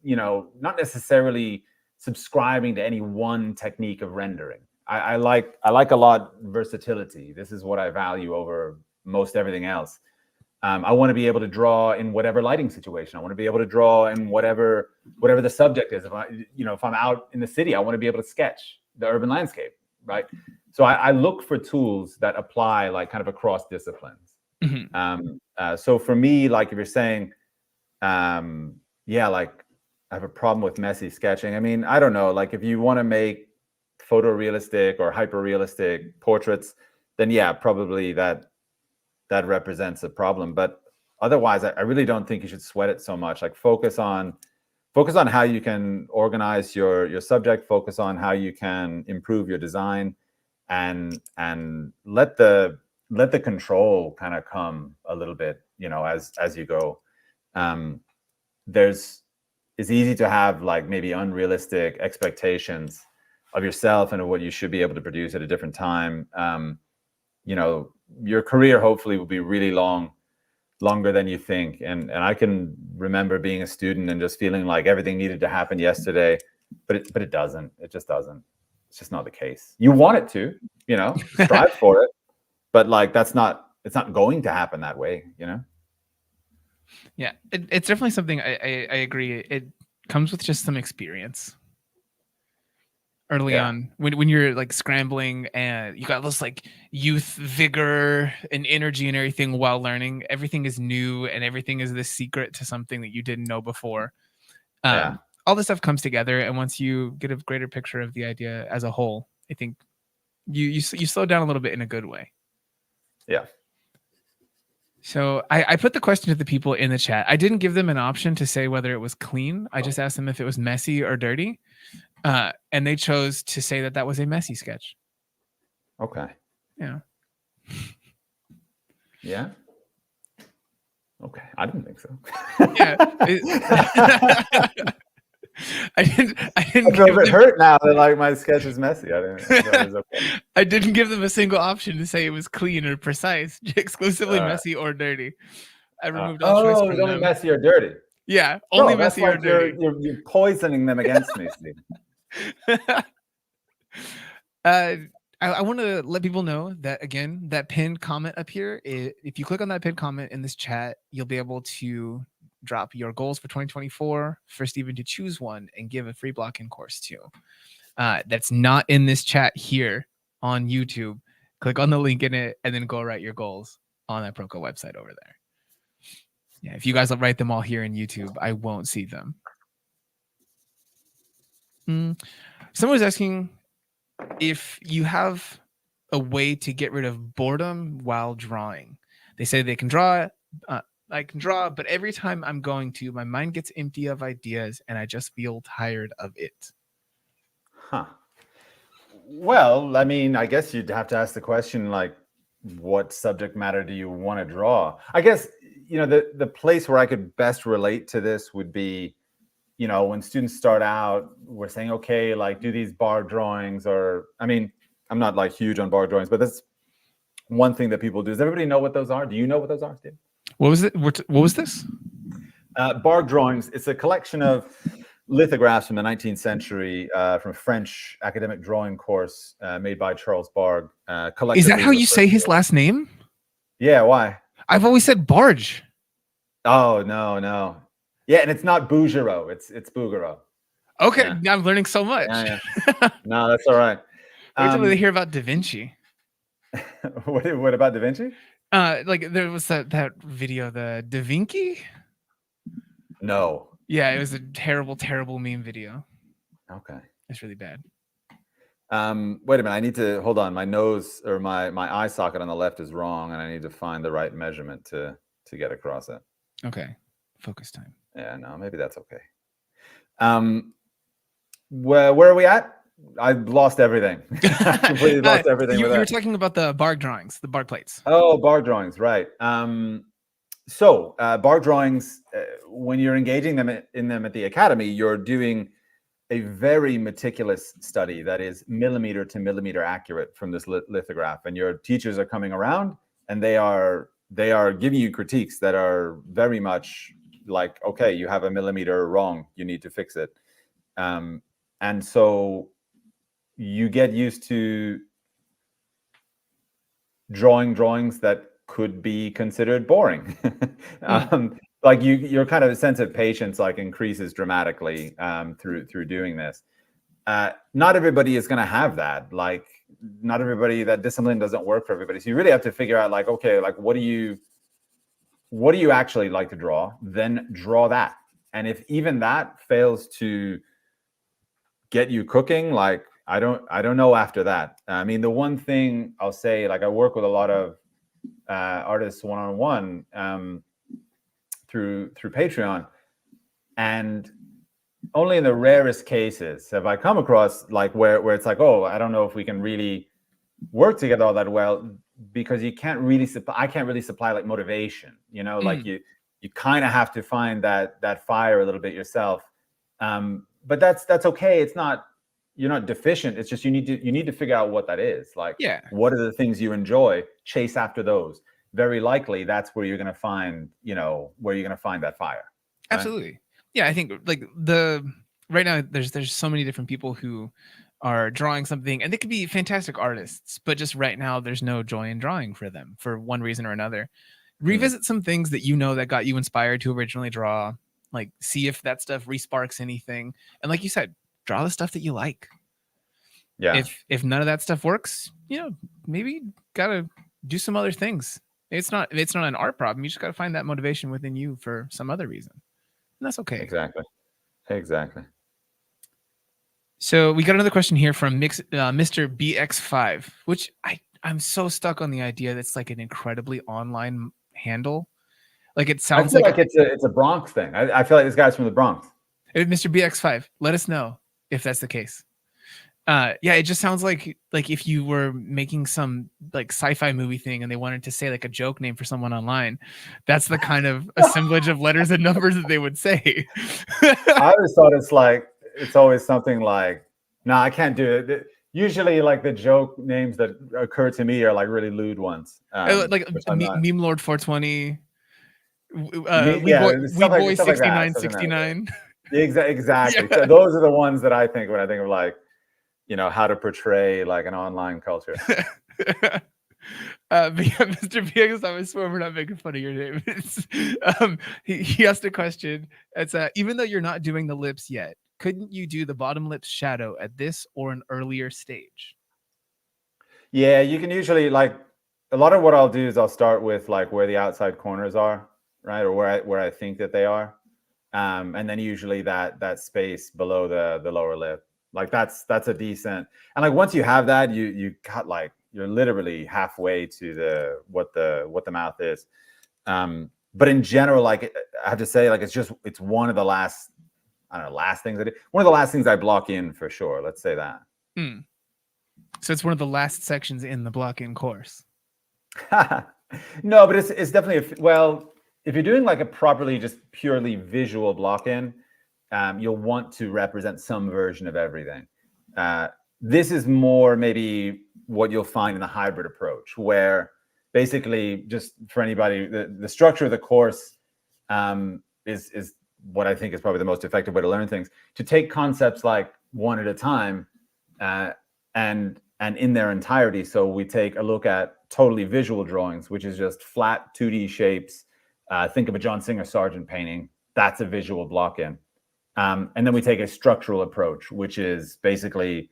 not necessarily subscribing to any one technique of rendering. I like a lot versatility. This is what I value over most everything else. I want to be able to draw in whatever lighting situation. I want to be able to draw in whatever the subject is. If I'm out in the city, I want to be able to sketch the urban landscape, right? So I look for tools that apply like kind of across disciplines. So for me, like if you're saying, like I have a problem with messy sketching. I mean, I don't know, like if you want to make photorealistic or hyper-realistic portraits, then yeah, probably that represents a problem. But otherwise, I really don't think you should sweat it so much. Like focus on how you can organize your subject, focus on how you can improve your design, and let the control kind of come a little bit, as you go. It's easy to have like maybe unrealistic expectations of yourself and of what you should be able to produce at a different time. Your career hopefully will be really longer than you think. And I can remember being a student and just feeling like everything needed to happen yesterday, but it doesn't. It just doesn't. It's just not the case. You want it to, strive for it, but like it's not going to happen that way, Yeah, it's definitely something I agree. It comes with just some experience early on when you're like scrambling and you got this like youth vigor and energy and everything while learning. Everything is new and everything is the secret to something that you didn't know before. All this stuff comes together, and once you get a greater picture of the idea as a whole, I think you slow down a little bit in a good way. Yeah. So I put the question to the people in the chat. I didn't give them an option to say whether it was clean. I just asked them if it was messy or dirty. And they chose to say that was a messy sketch. Okay. Yeah. Yeah. Okay. I didn't think so. Yeah. I didn't I feel a bit hurt now that like my sketch is messy. I thought it was okay. I didn't give them a single option to say it was clean or precise, exclusively messy or dirty. I removed all choice from it's only them. messy or dirty. Yeah, only Bro, that's messy or like you're dirty. poisoning them against me, Steve. I want to let people know that, again, that pinned comment up here, if you click on that pinned comment in this chat, you'll be able to drop your goals for 2024 for Stephen to choose one and give a free block-in course to. That's not in this chat here on YouTube. Click on the link in it and then go write your goals on that Proko website over there. Yeah, if you guys write them all here in YouTube, I won't see them. Someone was asking if you have a way to get rid of boredom while drawing. They say they can draw. I can draw, but every time I'm going to, my mind gets empty of ideas and I just feel tired of it. Huh. Well, I mean, I guess you'd have to ask the question, like, what subject matter do you want to draw? I guess, you know, the place where I could best relate to this would be, you know, when students start out, we're saying, okay, like do these bar drawings, or, I mean, I'm not like huge on bar drawings, but that's one thing that people do. Does everybody know what those are? Do you know what those are, Steve? What was it? What was this? Bar drawings. It's a collection of lithographs from the 19th century from a French academic drawing course made by Charles Bargue. Is that how you say his last name? Yeah, why? I've always said Barge. Oh, no. Yeah, and it's not Bouguereau. It's Bouguereau. Okay, yeah. I'm learning so much. Yeah. No, that's all right. Wait till they hear about Da Vinci. What about Da Vinci? Like there was that video, the Da Vinci. No. Yeah, it was a terrible meme video. Okay. It's really bad. Wait a minute. I need to hold on. My nose or my eye socket on the left is wrong, and I need to find the right measurement to get across it. Okay. Focus time. Yeah, no, maybe that's okay. Where are we at? I've lost everything. Completely lost everything. You were talking about the Bargue drawings, the Bargue plates. Oh, Bargue drawings, right. So Bargue drawings, when you're engaging in them at the academy, you're doing a very meticulous study that is millimeter to millimeter accurate from this lithograph, and your teachers are coming around and they are giving you critiques that are very much like, okay, you have a millimeter wrong, you need to fix it. And so you get used to drawing drawings that could be considered boring. Like your kind of sense of patience like increases dramatically through doing this. Not everybody is going to have that. Like not everybody, that discipline doesn't work for everybody. So you really have to figure out like, okay, like what do you actually like to draw? Then draw that. And if even that fails to get you cooking, like I don't know after that. I mean, the one thing I'll say, like I work with a lot of artists one-on-one through Patreon, and only in the rarest cases have I come across like where it's like, oh, I don't know if we can really work together all that well, because you can't really I can't really supply like motivation, you know, like you kind of have to find that fire a little bit yourself. But that's okay. It's not, you're not deficient. It's just you need to figure out what that is. Like, what are the things you enjoy? Chase after those. Very likely that's where you're going to find, that fire. Right? Absolutely. Yeah, I think like right now there's so many different people who are drawing something, and they could be fantastic artists, but just right now there's no joy in drawing for them for one reason or another. Revisit some things that that got you inspired to originally draw. Like, see if that stuff resparks anything, and like you said, draw the stuff that you like. Yeah. If none of that stuff works, maybe gotta do some other things. It's not an art problem. You just gotta find that motivation within you for some other reason, and that's okay. Exactly. So we got another question here from Mr. BX5, which I'm so stuck on the idea that's like an incredibly online handle. Like it sounds like it's a Bronx thing. I feel like this guy's from the Bronx. Mr. BX5, let us know if that's the case. Yeah, it just sounds like if you were making some like sci-fi movie thing and they wanted to say like a joke name for someone online, that's the kind of assemblage of letters and numbers that they would say. I always thought it's always something like, no, I can't do it. Usually, like the joke names that occur to me are like really lewd ones, Like which I'm not. Meme Lord 420, Yeah, Wee Boy stuff like that. 6969. Exactly. Yeah. So those are the ones that I think when I think of like, how to portray like an online culture. But yeah, Mr. Viegas, I swear we're not making fun of your name. He asked a question. It's even though you're not doing the lips yet, couldn't you do the bottom lip shadow at this or an earlier stage? Yeah, you can usually like a lot of what I'll do is I'll start with like where the outside corners are, right, or where I think that they are, and then usually that space below the lower lip, like that's a decent. And like once you have that, you cut like you're literally halfway to what the mouth is. But in general, like I have to say, like it's one of the last, I don't know, last things I do. One of the last things I block in for sure. Let's say that. So it's one of the last sections in the block-in course. No, but it's definitely well, if you're doing like a properly just purely visual block-in, you'll want to represent some version of everything. This is more maybe what you'll find in the hybrid approach, where basically, just for anybody, the structure of the course is what I think is probably the most effective way to learn things. To take concepts like one at a time, and in their entirety. So we take a look at totally visual drawings, which is just flat 2D shapes. Think of a John Singer Sargent painting. That's a visual block-in. And then we take a structural approach, which is basically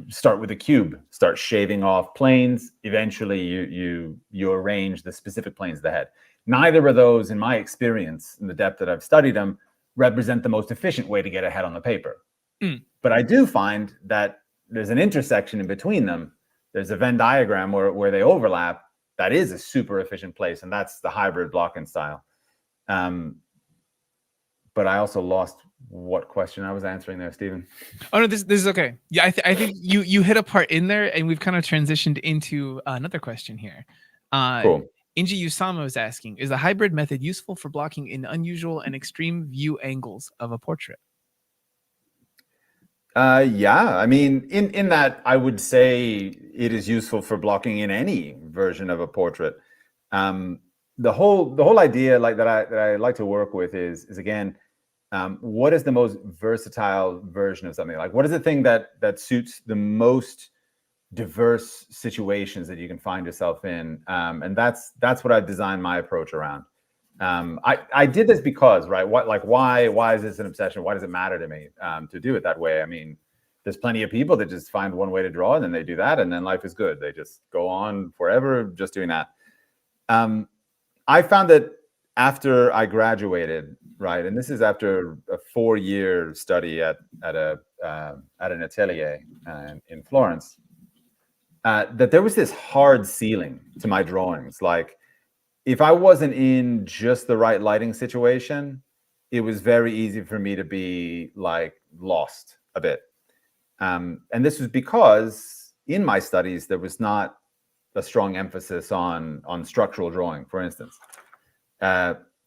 start with a cube, start shaving off planes. Eventually, you arrange the specific planes of the head. Neither of those, in my experience, in the depth that I've studied them, represent the most efficient way to get a head on the paper. But I do find that there's an intersection in between them. There's a Venn diagram where they overlap. That is a super efficient place, and that's the hybrid block-in style. But I also lost what question I was answering there, Stephen. Oh no, this is okay. Yeah, I think you hit a part in there, and we've kind of transitioned into another question here. Cool. Inji Usama is asking, is the hybrid method useful for blocking in unusual and extreme view angles of a portrait? Yeah, I mean, in that, I would say it is useful for blocking in any version of a portrait. The whole idea, like that I like to work with is again, what is the most versatile version of something? Like, what is the thing that suits the most diverse situations that you can find yourself in? And that's what I've designed my approach around. I did this because, right, why is this an obsession? Why does it matter to me to do it that way? I mean, there's plenty of people that just find one way to draw and then they do that, and then life is good. They just go on forever just doing that. I found that after I graduated, right, and this is after a 4-year study at an atelier in Florence, that there was this hard ceiling to my drawings. Like, if I wasn't in just the right lighting situation, it was very easy for me to be like lost a bit. And this was because in my studies, there was not a strong emphasis on structural drawing, for instance.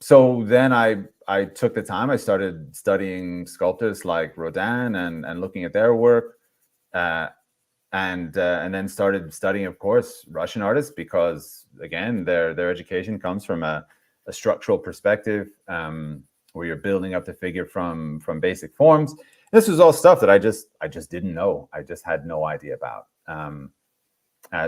So then I took the time, I started studying sculptors like Rodin and looking at their work. And then started studying, of course, Russian artists, because again, their education comes from a structural perspective, where you're building up the figure from basic forms. This was all stuff that I just didn't know. I just had no idea about.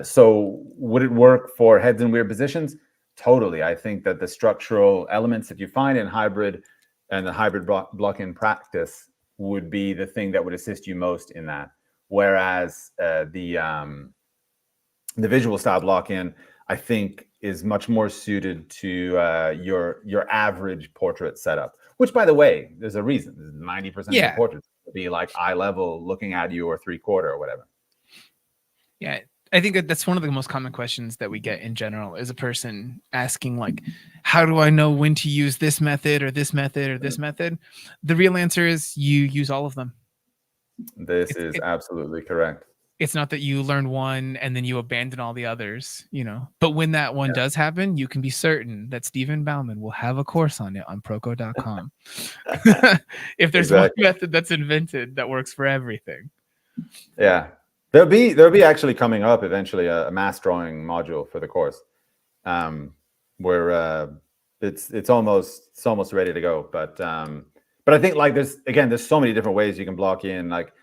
So would it work for heads in weird positions? Totally. I think that the structural elements that you find in hybrid and the hybrid block-in practice would be the thing that would assist you most in that. Whereas the visual style block-in, I think, is much more suited to your average portrait setup. Which, by the way, there's a reason. 90% of your portraits will be like eye level, looking at you, or 3/4 or whatever. Yeah, I think that's one of the most common questions that we get in general, is a person asking like, how do I know when to use this method or this method or this method? The real answer is you use all of them. This is absolutely correct. It's not that you learn one and then you abandon all the others, you know. But when that one does happen, you can be certain that Stephen Bauman will have a course on it on Proko.com. If there's one method that's invented that works for everything. Yeah. There'll be actually coming up eventually a mass drawing module for the course, where it's almost ready to go. But I think like there's so many different ways you can block in. Like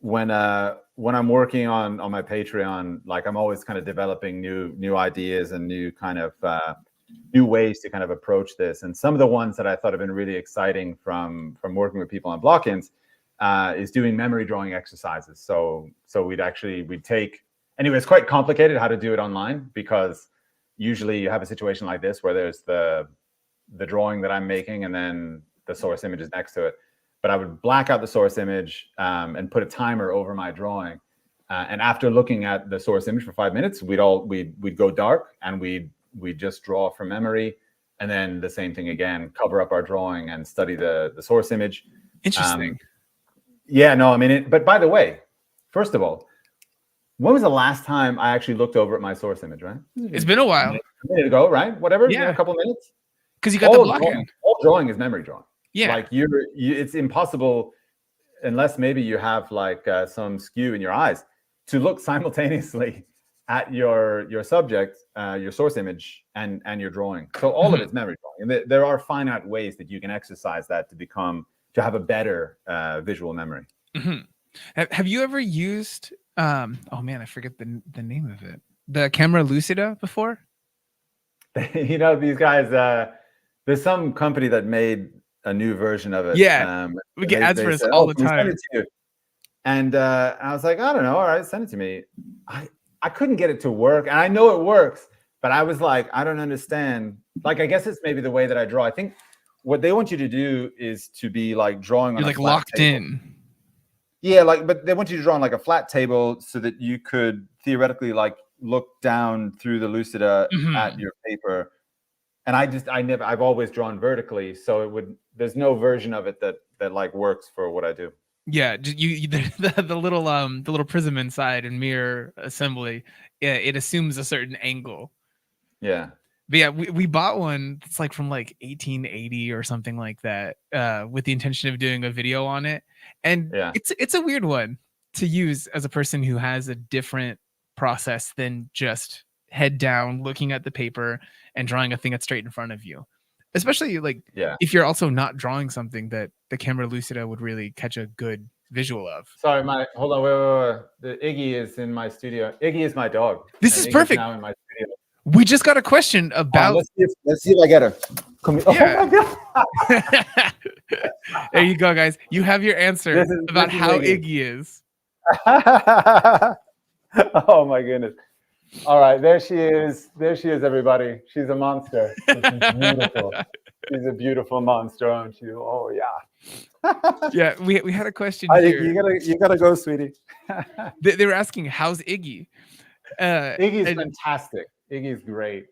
when I'm working on my Patreon, like I'm always kind of developing new ideas and new kind of new ways to kind of approach this. And some of the ones that I thought have been really exciting from working with people on block-ins is doing memory drawing exercises. So we'd take, anyway, it's quite complicated how to do it online, because usually you have a situation like this where there's the drawing that I'm making and then the source image is next to it. But I would black out the source image and put a timer over my drawing. And after looking at the source image for 5 minutes, we'd go dark and we'd just draw from memory. And then the same thing again, cover up our drawing and study the source image. Interesting. Yeah, no, I mean, but by the way, first of all, when was the last time I actually looked over at my source image, right? It's been a while. A minute ago, right? Whatever, yeah, a couple of minutes. Because you got the block in. All drawing is memory drawing. Yeah. Like it's impossible, unless maybe you have like some skew in your eyes, to look simultaneously at your subject, your source image, and your drawing. So all of it's memory drawing. And there are finite ways that you can exercise that to have a better visual memory. Have you ever used oh man, I forget the name of it, the camera lucida before? You know, these guys, there's some company that made a new version of it. Yeah, we get ads for this all the time. And I was like, I don't know, all right, send it to me. I couldn't get it to work, and I know it works, but I was like, I don't understand. Like, I guess it's maybe the way that I draw. I think what they want you to do is to be like drawing on You're like locked in. Yeah, like, but they want you to draw on like a flat table so that you could theoretically like look down through the lucida at your paper. And I've always drawn vertically, so there's no version of it that like works for what I do. Yeah, the little prism inside and mirror assembly, it assumes a certain angle. Yeah. But yeah, we bought one that's like from like 1880 or something like that, with the intention of doing a video on it. And it's a weird one to use as a person who has a different process than just head down, looking at the paper and drawing a thing that's straight in front of you. Especially like if you're also not drawing something that the camera lucida would really catch a good visual of. Sorry, hold on, wait. The Iggy is in my studio. Iggy is my dog. This is perfect. Now in my studio. We just got a question about. Let's see if I get her. Come here. Yeah. Oh my God. There you go, guys. You have your answer about how Iggy is. Oh my goodness. All right, there she is. There she is, everybody. She's a monster. She's beautiful. She's a beautiful monster, aren't you? Oh yeah. Yeah, we had a question here. You gotta go, sweetie. They were asking, how's Iggy? Iggy's fantastic. Iggy's great.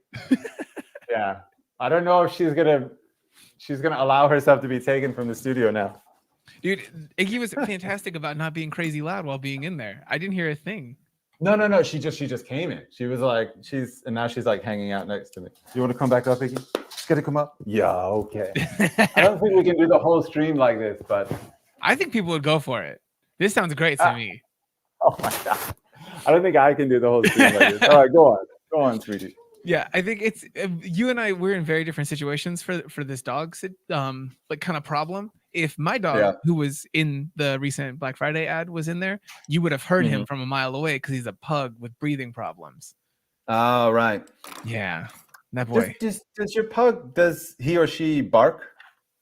Yeah, I don't know if she's gonna allow herself to be taken from the studio now. Dude, Iggy was fantastic about not being crazy loud while being in there. I didn't hear a thing. No. She just came in. She was like, and now she's like hanging out next to me. You want to come back up, Iggy? She's gonna come up. Yeah, okay. I don't think we can do the whole stream like this, but I think people would go for it. This sounds great to me. Oh my God. I don't think I can do the whole stream like this. All right, go on, sweetie. Yeah, I think it's you and I. We're in very different situations for this dog like kind of problem. If my dog, who was in the recent Black Friday ad, was in there, you would have heard him from a mile away because he's a pug with breathing problems. Oh, right. Yeah, that boy. Does your pug? Does he or she bark?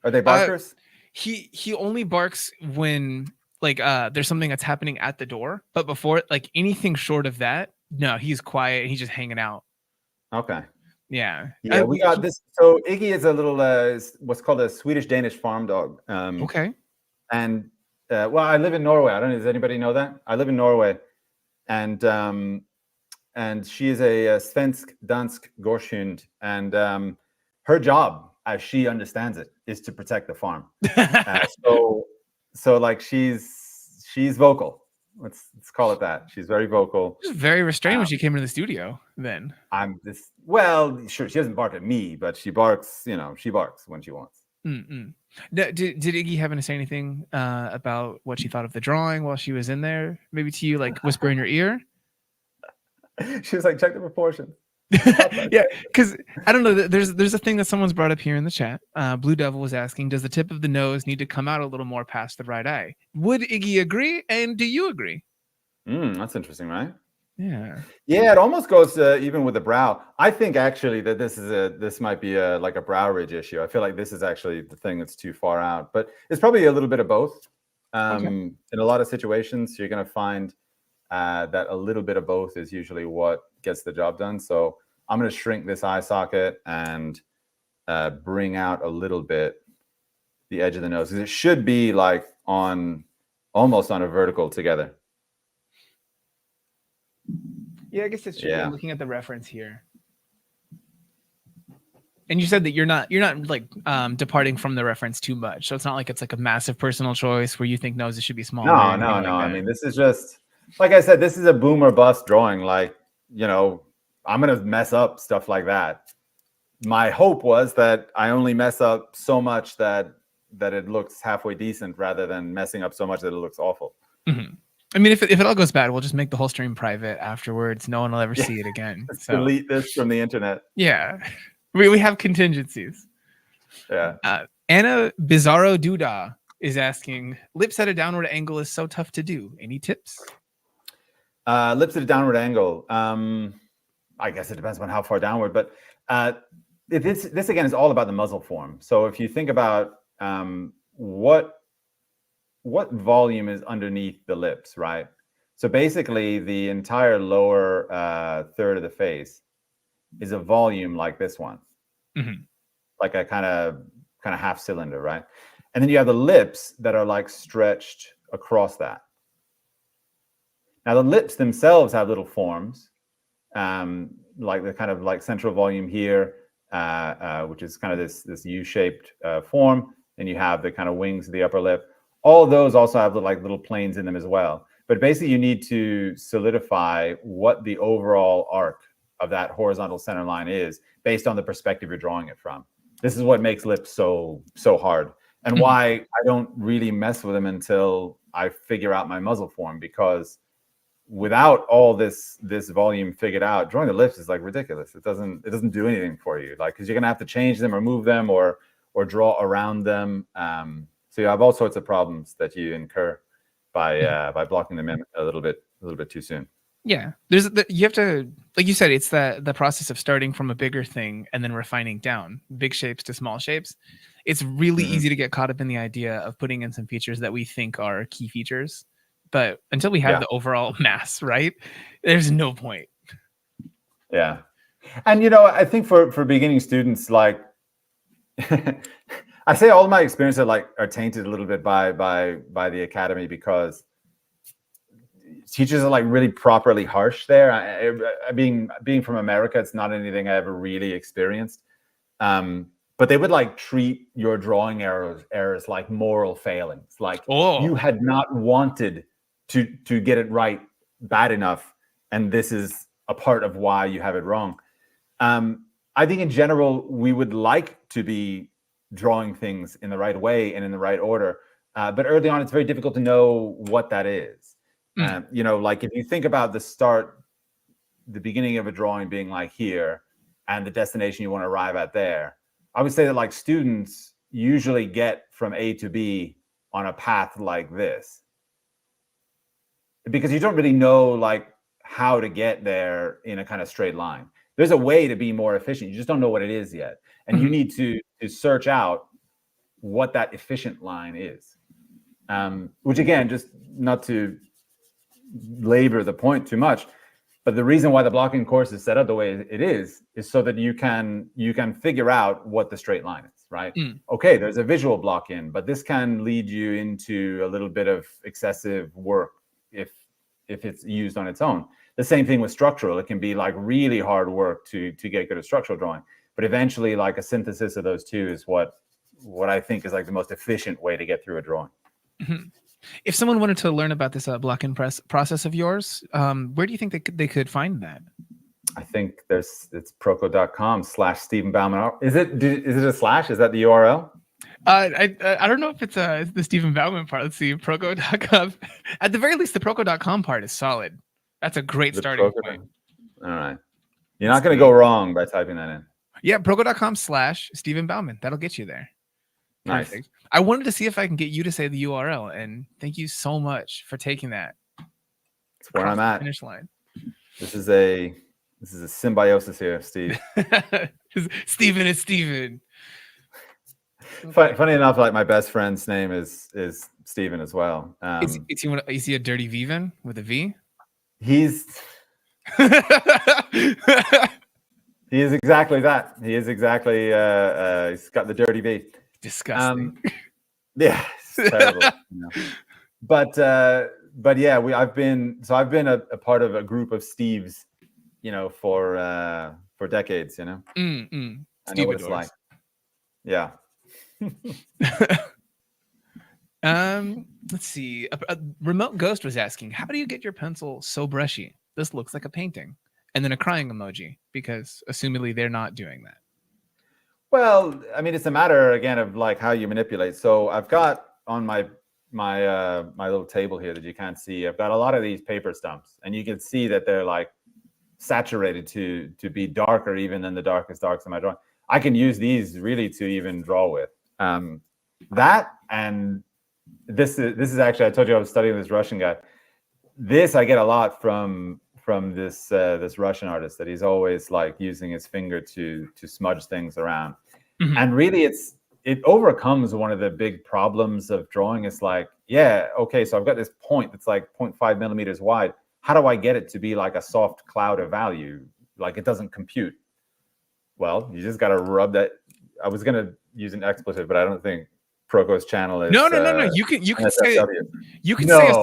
Are they barkers? He only barks when like there's something that's happening at the door, but before like anything short of that, no, he's quiet. He's just hanging out. Okay. Yeah. We got this. So Iggy is a little what's called a Swedish-Danish farm dog. Okay. And well, I live in Norway. I don't know. Does anybody know that? I live in Norway, and she is a svensk dansk gårdshund, and her job, as she understands it, is to protect the farm. So like she's she's vocal. Let's call it that. She's very vocal. She's very restrained when she came into the studio. Then well, sure, she doesn't bark at me, but she barks. She barks when she wants. Did Iggy happen to say anything about what she thought of the drawing while she was in there? Maybe to you, like whisper in your ear? She was like, check the proportions. Yeah, because I don't know. There's a thing that someone's brought up here in the chat. Blue Devil was asking, does the tip of the nose need to come out a little more past the right eye? Would Iggy agree? And do you agree? That's interesting, right? Yeah. Yeah, it almost goes even with the brow. I think actually that this might be like a brow ridge issue. I feel like this is actually the thing that's too far out, but it's probably a little bit of both. Okay. In a lot of situations, you're going to find that a little bit of both is usually what gets the job done. So I'm going to shrink this eye socket and bring out a little bit the edge of the nose, because it should be like almost on a vertical together. Yeah, I guess it's true. Yeah. Looking at the reference here. And you said that you're not like departing from the reference too much. So it's not like it's like a massive personal choice where you think noses should be smaller. No. I mean, this is just, like I said, this is a boom or bust drawing. Like, I'm going to mess up stuff like that. My hope was that I only mess up so much that it looks halfway decent rather than messing up so much that it looks awful. Mm-hmm. I mean, if it all goes bad, we'll just make the whole stream private afterwards. No one will ever see it again. So delete this from the internet. Yeah. We have contingencies. Yeah. Anna Bizarro Duda is asking, lips at a downward angle is so tough to do. Any tips? Lips at a downward angle. I guess it depends on how far downward, but this again is all about the muzzle form. So if you think about what volume is underneath the lips, right? So basically the entire lower third of the face is a volume like this one, like a kind of half cylinder, right? And then you have the lips that are like stretched across that. Now the lips themselves have little forms, like the kind of like central volume here, which is kind of this U-shaped form. And you have the kind of wings of the upper lip. All of those also have little planes in them as well. But basically you need to solidify what the overall arc of that horizontal center line is based on the perspective you're drawing it from. This is what makes lips so hard, and why I don't really mess with them until I figure out my muzzle form, because without all this volume figured out, drawing the lips is like ridiculous. It doesn't do anything for you, like, because you're gonna have to change them or move them or draw around them. So you have all sorts of problems that you incur by blocking them in a little bit too soon. Yeah, you have to, like you said, it's the process of starting from a bigger thing and then refining down big shapes to small shapes. It's really easy to get caught up in the idea of putting in some features that we think are key features, but until we have the overall mass, right, there's no point. Yeah, and I think for beginning students, like I say, all my experiences are tainted a little bit by the academy, because teachers are like really properly harsh there. Being from America, it's not anything I ever really experienced. But they would like treat your drawing errors like moral failings. Like, you had not wanted to get it right bad enough, and this is a part of why you have it wrong. I think in general, we would like to be drawing things in the right way and in the right order. But early on, it's very difficult to know what that is. Like if you think about the beginning of a drawing being like here, and the destination you want to arrive at there, I would say that like students usually get from A to B on a path like this, because you don't really know like how to get there in a kind of straight line. There's a way to be more efficient. You just don't know what it is yet. And you need to search out what that efficient line is. Which again, just not to labor the point too much, but the reason why the blocking course is set up the way it is so that you can figure out what the straight line is, right? Okay, there's a visual block in, but this can lead you into a little bit of excessive work if it's used on its own. The same thing with structural. It can be like really hard work to get good at structural drawing, but eventually like a synthesis of those two is what I think is like the most efficient way to get through a drawing. If someone wanted to learn about this block and press process of yours, where do you think they could find that? I think it's proko.com/Stephen Bauman. Is it a slash? Is that the URL? I don't know if it's the Stephen Bauman part. Let's see, Proko.com. At the very least, the Proko.com part is solid. That's a great starting point. All right. You're not going to go wrong by typing that in. Yeah, Proko.com/Stephen Bauman. That'll get you there. Perfect. Nice. I wanted to see if I can get you to say the URL, and thank you so much for taking that. That's where I'm at. Finish line. This is a symbiosis here, Steve. Stephen is Stephen. Funny enough, like my best friend's name is Stephen as well. Is he a dirty Vivan with a V? He's he is exactly that. He is exactly he's got the dirty V. Disgusting. Yeah, it's terrible. But yeah, I've been a part of a group of Steves, for decades, I know what it's like. Yeah. Let's see. A remote ghost was asking, how do you get your pencil so brushy? This looks like a painting. And then a crying emoji, because assumedly they're not doing that. Well, I mean, it's a matter again of like how you manipulate. So I've got on my little table here that you can't see, I've got a lot of these paper stumps, and you can see that they're like saturated to be darker even than the darkest darks in my drawing. I can use these really to even draw with. That, and this is actually, I told you I was studying this Russian guy. This I get a lot from this Russian artist, that he's always like using his finger to smudge things around. Mm-hmm. And really it overcomes one of the big problems of drawing. It's like, yeah, okay, so I've got this point that's like 0.5 millimeters wide. How do I get it to be like a soft cloud of value? Like it doesn't compute. Well, you just got to rub that. I was going to use an expletive, but I don't think Proko's channel is. No. You can say a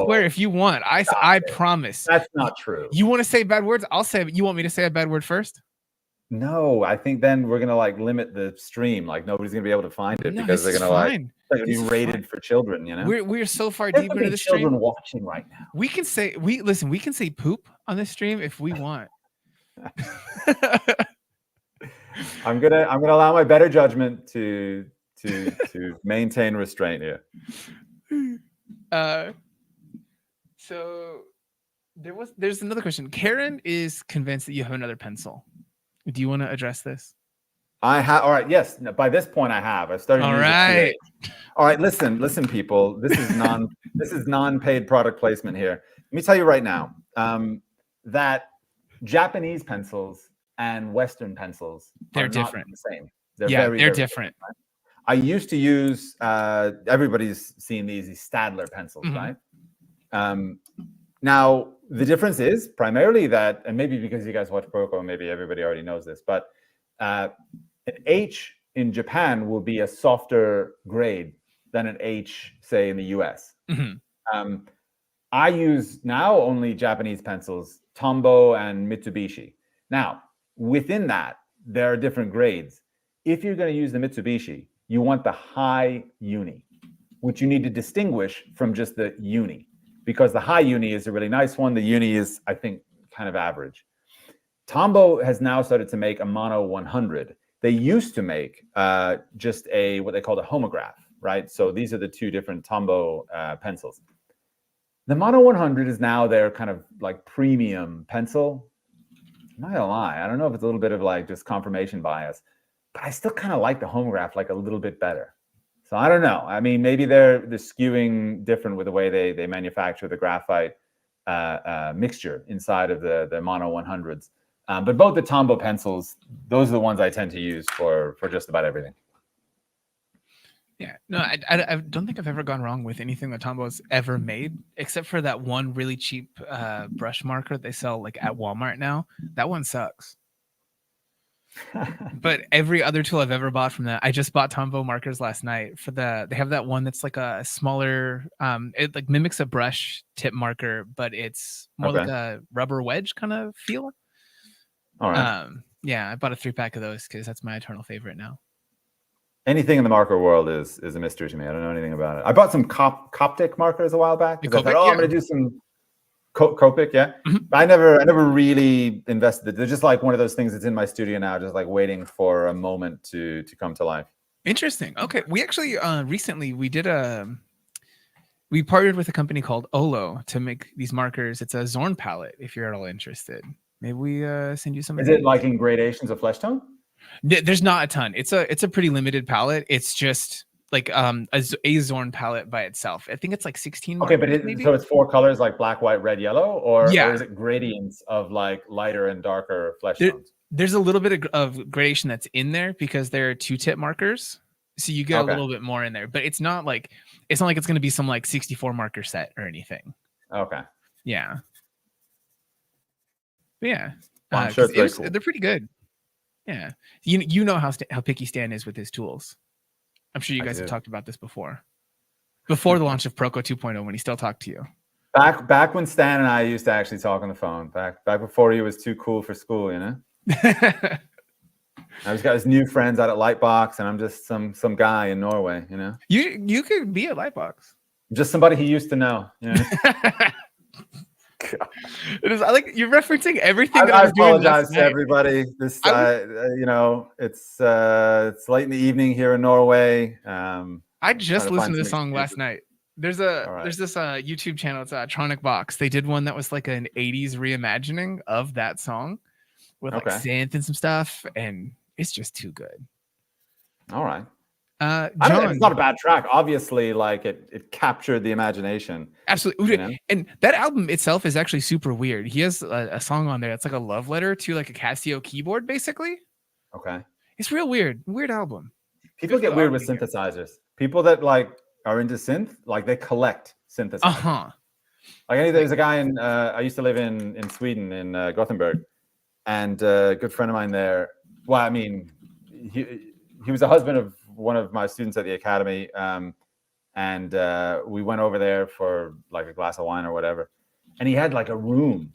swear if you want. I promise. That's not true. You want to say bad words? I'll say it. You want me to say a bad word first? No, I think then we're gonna like limit the stream. Like nobody's gonna be able to find it because they're gonna be rated for children. We're so far deep into the stream. Children watching right now. We can say we can say poop on this stream if we want. I'm gonna allow my better judgment to maintain restraint here. So there's another question. Karen is convinced that you have another pencil. Do you want to address this? I have. All right. Yes. By this point, I have. I've started. All right. All right. Listen, people. This is non-paid product placement here. Let me tell you right now that Japanese pencils and Western pencils they're different. Not the same. They're different. Right? I used to use. Everybody's seen these Stadler pencils, mm-hmm. right? Now, the difference is primarily that, and maybe because you guys watch Proko, maybe everybody already knows this, but an H in Japan will be a softer grade than an H, say, in the US. Mm-hmm. I use now only Japanese pencils, Tombow and Mitsubishi. Now, within that, there are different grades. If you're going to use the Mitsubishi, you want the high uni, which you need to distinguish from just the uni. Because the high uni is a really nice one. The uni is, I think, kind of average. Tombow has now started to make a mono 100. They used to make just what they called a homograph, right? So these are the two different Tombow pencils. The mono 100 is now their kind of like premium pencil. I'm not gonna lie, I don't know if it's a little bit of like just confirmation bias, but I still kind of like the homograph like a little bit better. So I don't know. I mean, maybe they're skewing different with the way they manufacture the graphite mixture inside of the mono 100s. But both the Tombow pencils, those are the ones I tend to use for just about everything. Yeah, no, I don't think I've ever gone wrong with anything that Tombow's ever made, except for that one really cheap brush marker they sell like at Walmart now. That one sucks. But every other tool I've ever bought from that, I just bought Tombow markers last night they have that one that's like a smaller, it like mimics a brush tip marker, but it's more like a rubber wedge kind of feel. All right. Yeah, I bought a 3-pack of those because that's my eternal favorite now. Anything in the marker world is a mystery to me. I don't know anything about it. I bought some Coptic markers a while back because I thought, I'm going to do some Copic, yeah. Mhm. I never really invested. They're just like one of those things that's in my studio now, just like waiting for a moment to come to life. Interesting. Okay, we actually recently we partnered with a company called Olo to make these markers. It's a Zorn palette. If you're at all interested, maybe we send you some. Is it like in gradations of flesh tone? There's not a ton. It's a pretty limited palette. It's just like a Zorn palette by itself. I think it's like 16 markers. Okay, but so it's 4 colors like black, white, red, yellow, or is it gradients of like lighter and darker flesh tones? There's a little bit of gradation that's in there because they're 2-tip markers. So you get a little bit more in there, but it's not like it's going to be some like 64 marker set or anything. Okay. Yeah. But yeah. Well, I'm sure it's very cool. They're pretty good. Yeah. You know how picky Stan is with his tools. I'm sure you guys have talked about this before the launch of Proko 2.0 when he still talked to you. Back when Stan and I used to actually talk on the phone. Back before he was too cool for school, you know. I just got his new friends out at Lightbox, and I'm just some guy in Norway, you know. You could be at Lightbox. Just somebody he used to know. You know? It is. I like you're referencing everything. I apologize to everybody. This, you know, it's late in the evening here in Norway. I just listened to this song last night. There's this YouTube channel. It's Tronic Box. They did one that was like an 80s reimagining of that song with like synth and some stuff, and it's just too good. All right. John, it's not a bad track. Obviously, like it captured the imagination. Absolutely. You know? And that album itself is actually super weird. He has a song on there that's like a love letter to like a Casio keyboard, basically. Okay. It's real weird. Weird album. People get weird with synthesizers. People that like are into synth, like they collect synthesizers. Like there's a guy in I used to live in Sweden, in Gothenburg, and a good friend of mine there. Well, I mean, he was the husband of one of my students at the academy, and we went over there for like a glass of wine or whatever, and he had like a room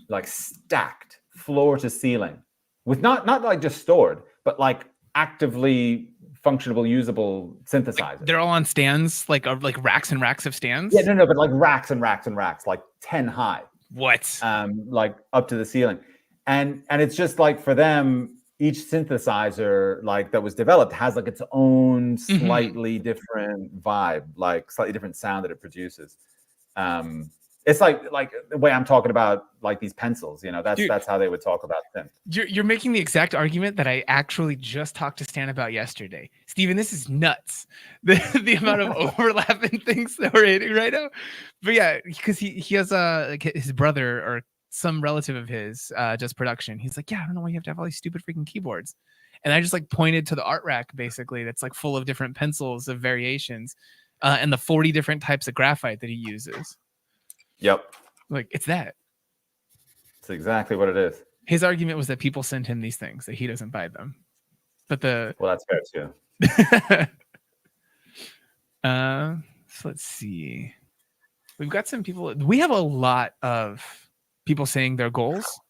like stacked floor to ceiling with not like just stored, but like actively functionable, usable synthesizers. Like they're all on stands, like racks and racks of stands. Yeah, no, but like racks and racks and racks, like 10 high. What? Like up to the ceiling, and it's just like for them, each synthesizer like that was developed has like its own slightly different vibe, like slightly different sound that it produces. It's like the way I'm talking about like these pencils, you know, that's how they would talk about synth. You're making the exact argument that I actually just talked to Stan about yesterday. Stephen, this is nuts. The amount of overlap in things that we're hitting right now. But yeah, because he has like his brother or some relative of his does production. He's like, yeah, I don't know why you have to have all these stupid freaking keyboards. And I just like pointed to the art rack basically that's like full of different pencils of variations and the 40 different types of graphite that he uses. Yep. Like it's that. It's exactly what it is. His argument was that people send him these things, that he doesn't buy them. But well, that's fair too. So let's see. We've got some people. We have a lot of people saying their goals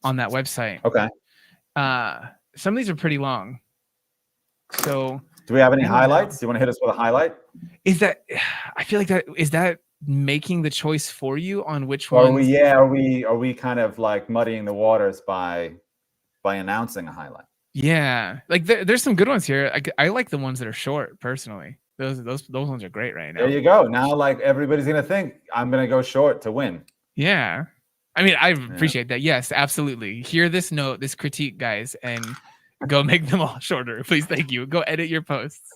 on that website. Okay. Some of these are pretty long. So do we have any highlights? Do you want to hit us with a highlight? I feel like is that making the choice for you on which one? Are we kind of like muddying the waters by announcing a highlight? Yeah, like there's some good ones here. I like the ones that are short personally. Those ones are great right now. There you go. Now like everybody's gonna think I'm gonna go short to win. Yeah, I mean I appreciate that. Yes, absolutely. Hear this note, this critique, guys, and go make them all shorter, please. Thank you. Go edit your posts.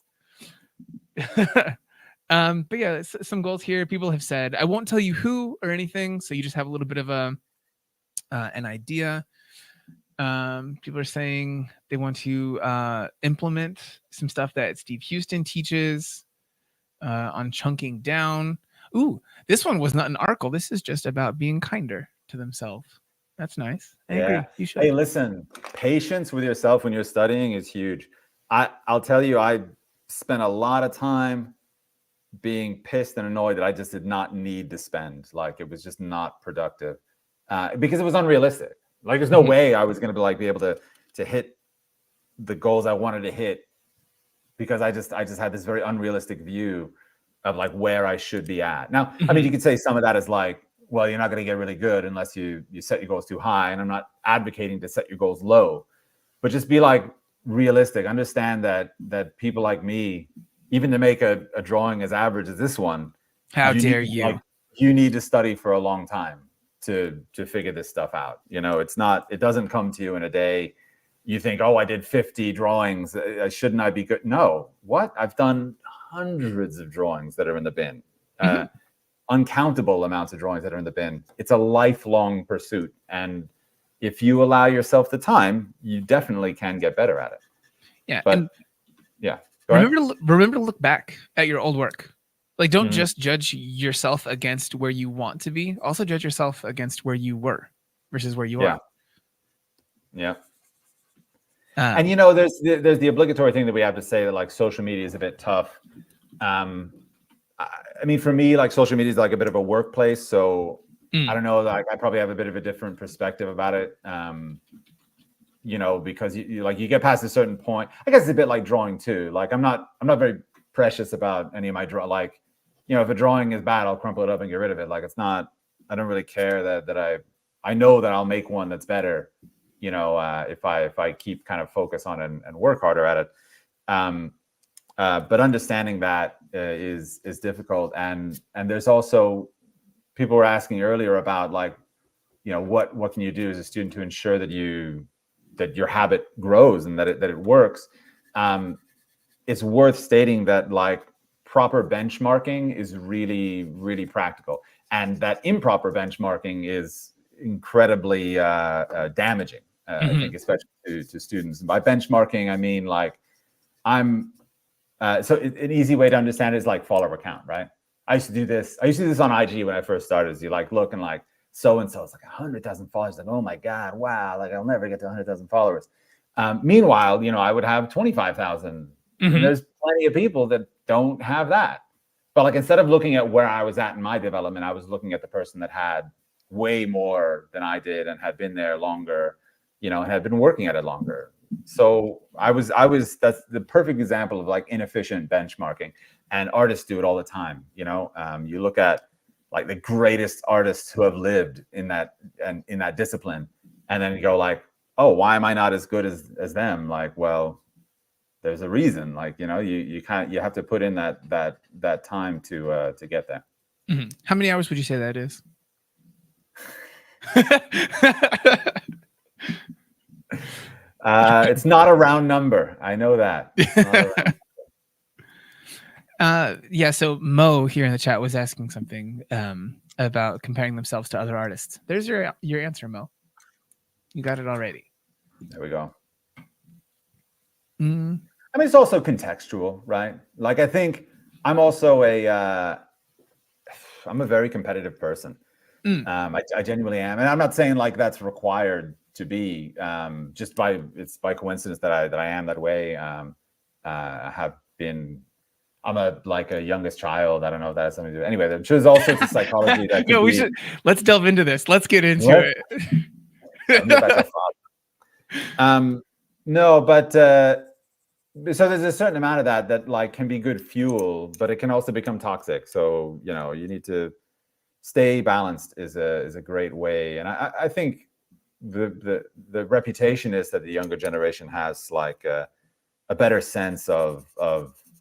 But yeah, some goals here. People have said, I won't tell you who or anything, so you just have a little bit of an idea. People are saying they want to implement some stuff that Steve Houston teaches on chunking down. Ooh, this one was not an article. This is just about being kinder to themselves. That's nice. I agree. You should. Hey, listen, patience with yourself when you're studying is huge. I'll tell you, I spent a lot of time being pissed and annoyed that I just did not need to spend. Like it was just not productive because it was unrealistic. Like there's no way I was going to be able to hit the goals I wanted to hit because I just had this very unrealistic view of like where I should be at. Now, I mean, you could say some of that is like, well, you're not going to get really good unless you set your goals too high. And I'm not advocating to set your goals low, but just be like realistic. Understand that people like me, even to make a drawing as average as this one, how dare you? Like, you need to study for a long time to figure this stuff out. You know, it doesn't come to you in a day. You think, oh, I did 50 drawings. Shouldn't I be good? No. What? I've done hundreds of drawings that are in the bin. Uncountable amounts of drawings that are in the bin. It's a lifelong pursuit. And if you allow yourself the time, you definitely can get better at it. Yeah. But and yeah. Remember to look back at your old work. Like, don't just judge yourself against where you want to be. Also judge yourself against where you were versus where you are. Yeah. And, you know, there's the obligatory thing that we have to say that like social media is a bit tough. I mean, for me, like social media is like a bit of a workplace. So I don't know, like I probably have a bit of a different perspective about it. You know, because you get past a certain point. I guess it's a bit like drawing too. Like I'm not very precious about any of my like, you know, if a drawing is bad, I'll crumple it up and get rid of it. Like it's not, I don't really care that I know that I'll make one that's better, you know, if I keep kind of focus on it and work harder at it. But understanding that is difficult. And there's also, people were asking earlier about like, you know, what can you do as a student to ensure that your habit grows and that it works. It's worth stating that like proper benchmarking is really, really practical, and that improper benchmarking is incredibly damaging. I think, especially to students. And by benchmarking, I mean like so an easy way to understand it is like follower count, right? I used to do this on IG when I first started. Is you like look and like so and so it's like 100,000 followers. Like, oh my God, wow, like I'll never get to 100,000 followers. Meanwhile, you know, I would have 25,000. And there's plenty of people that don't have that. But like instead of looking at where I was at in my development, I was looking at the person that had way more than I did and had been there longer, you know, and had been working at it longer. So that's the perfect example of like inefficient benchmarking, and artists do it all the time. You know, you look at like the greatest artists who have lived in that discipline, and then you go like, oh, why am I not as good as them? Like, well, there's a reason. Like, you know, you have to put in that time to get there. How many hours would you say that is? It's not a round number. I know that. Yeah. So Mo here in the chat was asking something about comparing themselves to other artists. There's your answer, Mo. You got it already. There we go. I mean, it's also contextual, right? Like, I think I'm also I'm a very competitive person. I genuinely am. And I'm not saying like that's required to be, it's by coincidence that I am that way. I have been, I'm a youngest child. I don't know if that has something to do. Anyway, there's all sorts of psychology that could let's delve into this. Let's get into it. No, but so there's a certain amount of that like can be good fuel, but it can also become toxic. So, you know, you need to stay balanced is a great way. And I think the reputation is that the younger generation has like a better sense of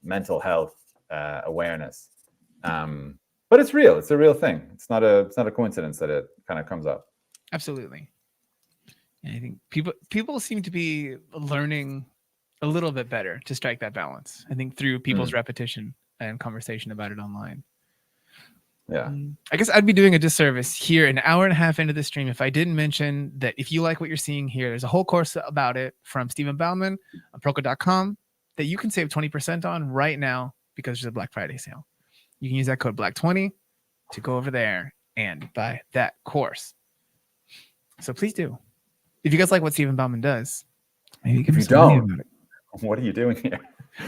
mental health awareness. But it's real. It's a real thing. It's not a coincidence that it kind of comes up. Absolutely. And I think people seem to be learning a little bit better to strike that balance. I think through people's repetition and conversation about it online. Yeah. I guess I'd be doing a disservice here an hour and a half into the stream if I didn't mention that if you like what you're seeing here, there's a whole course about it from Stephen Bauman on Proko.com that you can save 20% on right now because there's a Black Friday sale. You can use that code BLACK20 to go over there and buy that course. So please do. If you guys like what Stephen Bauman does, maybe give me some money about it. What are you doing here?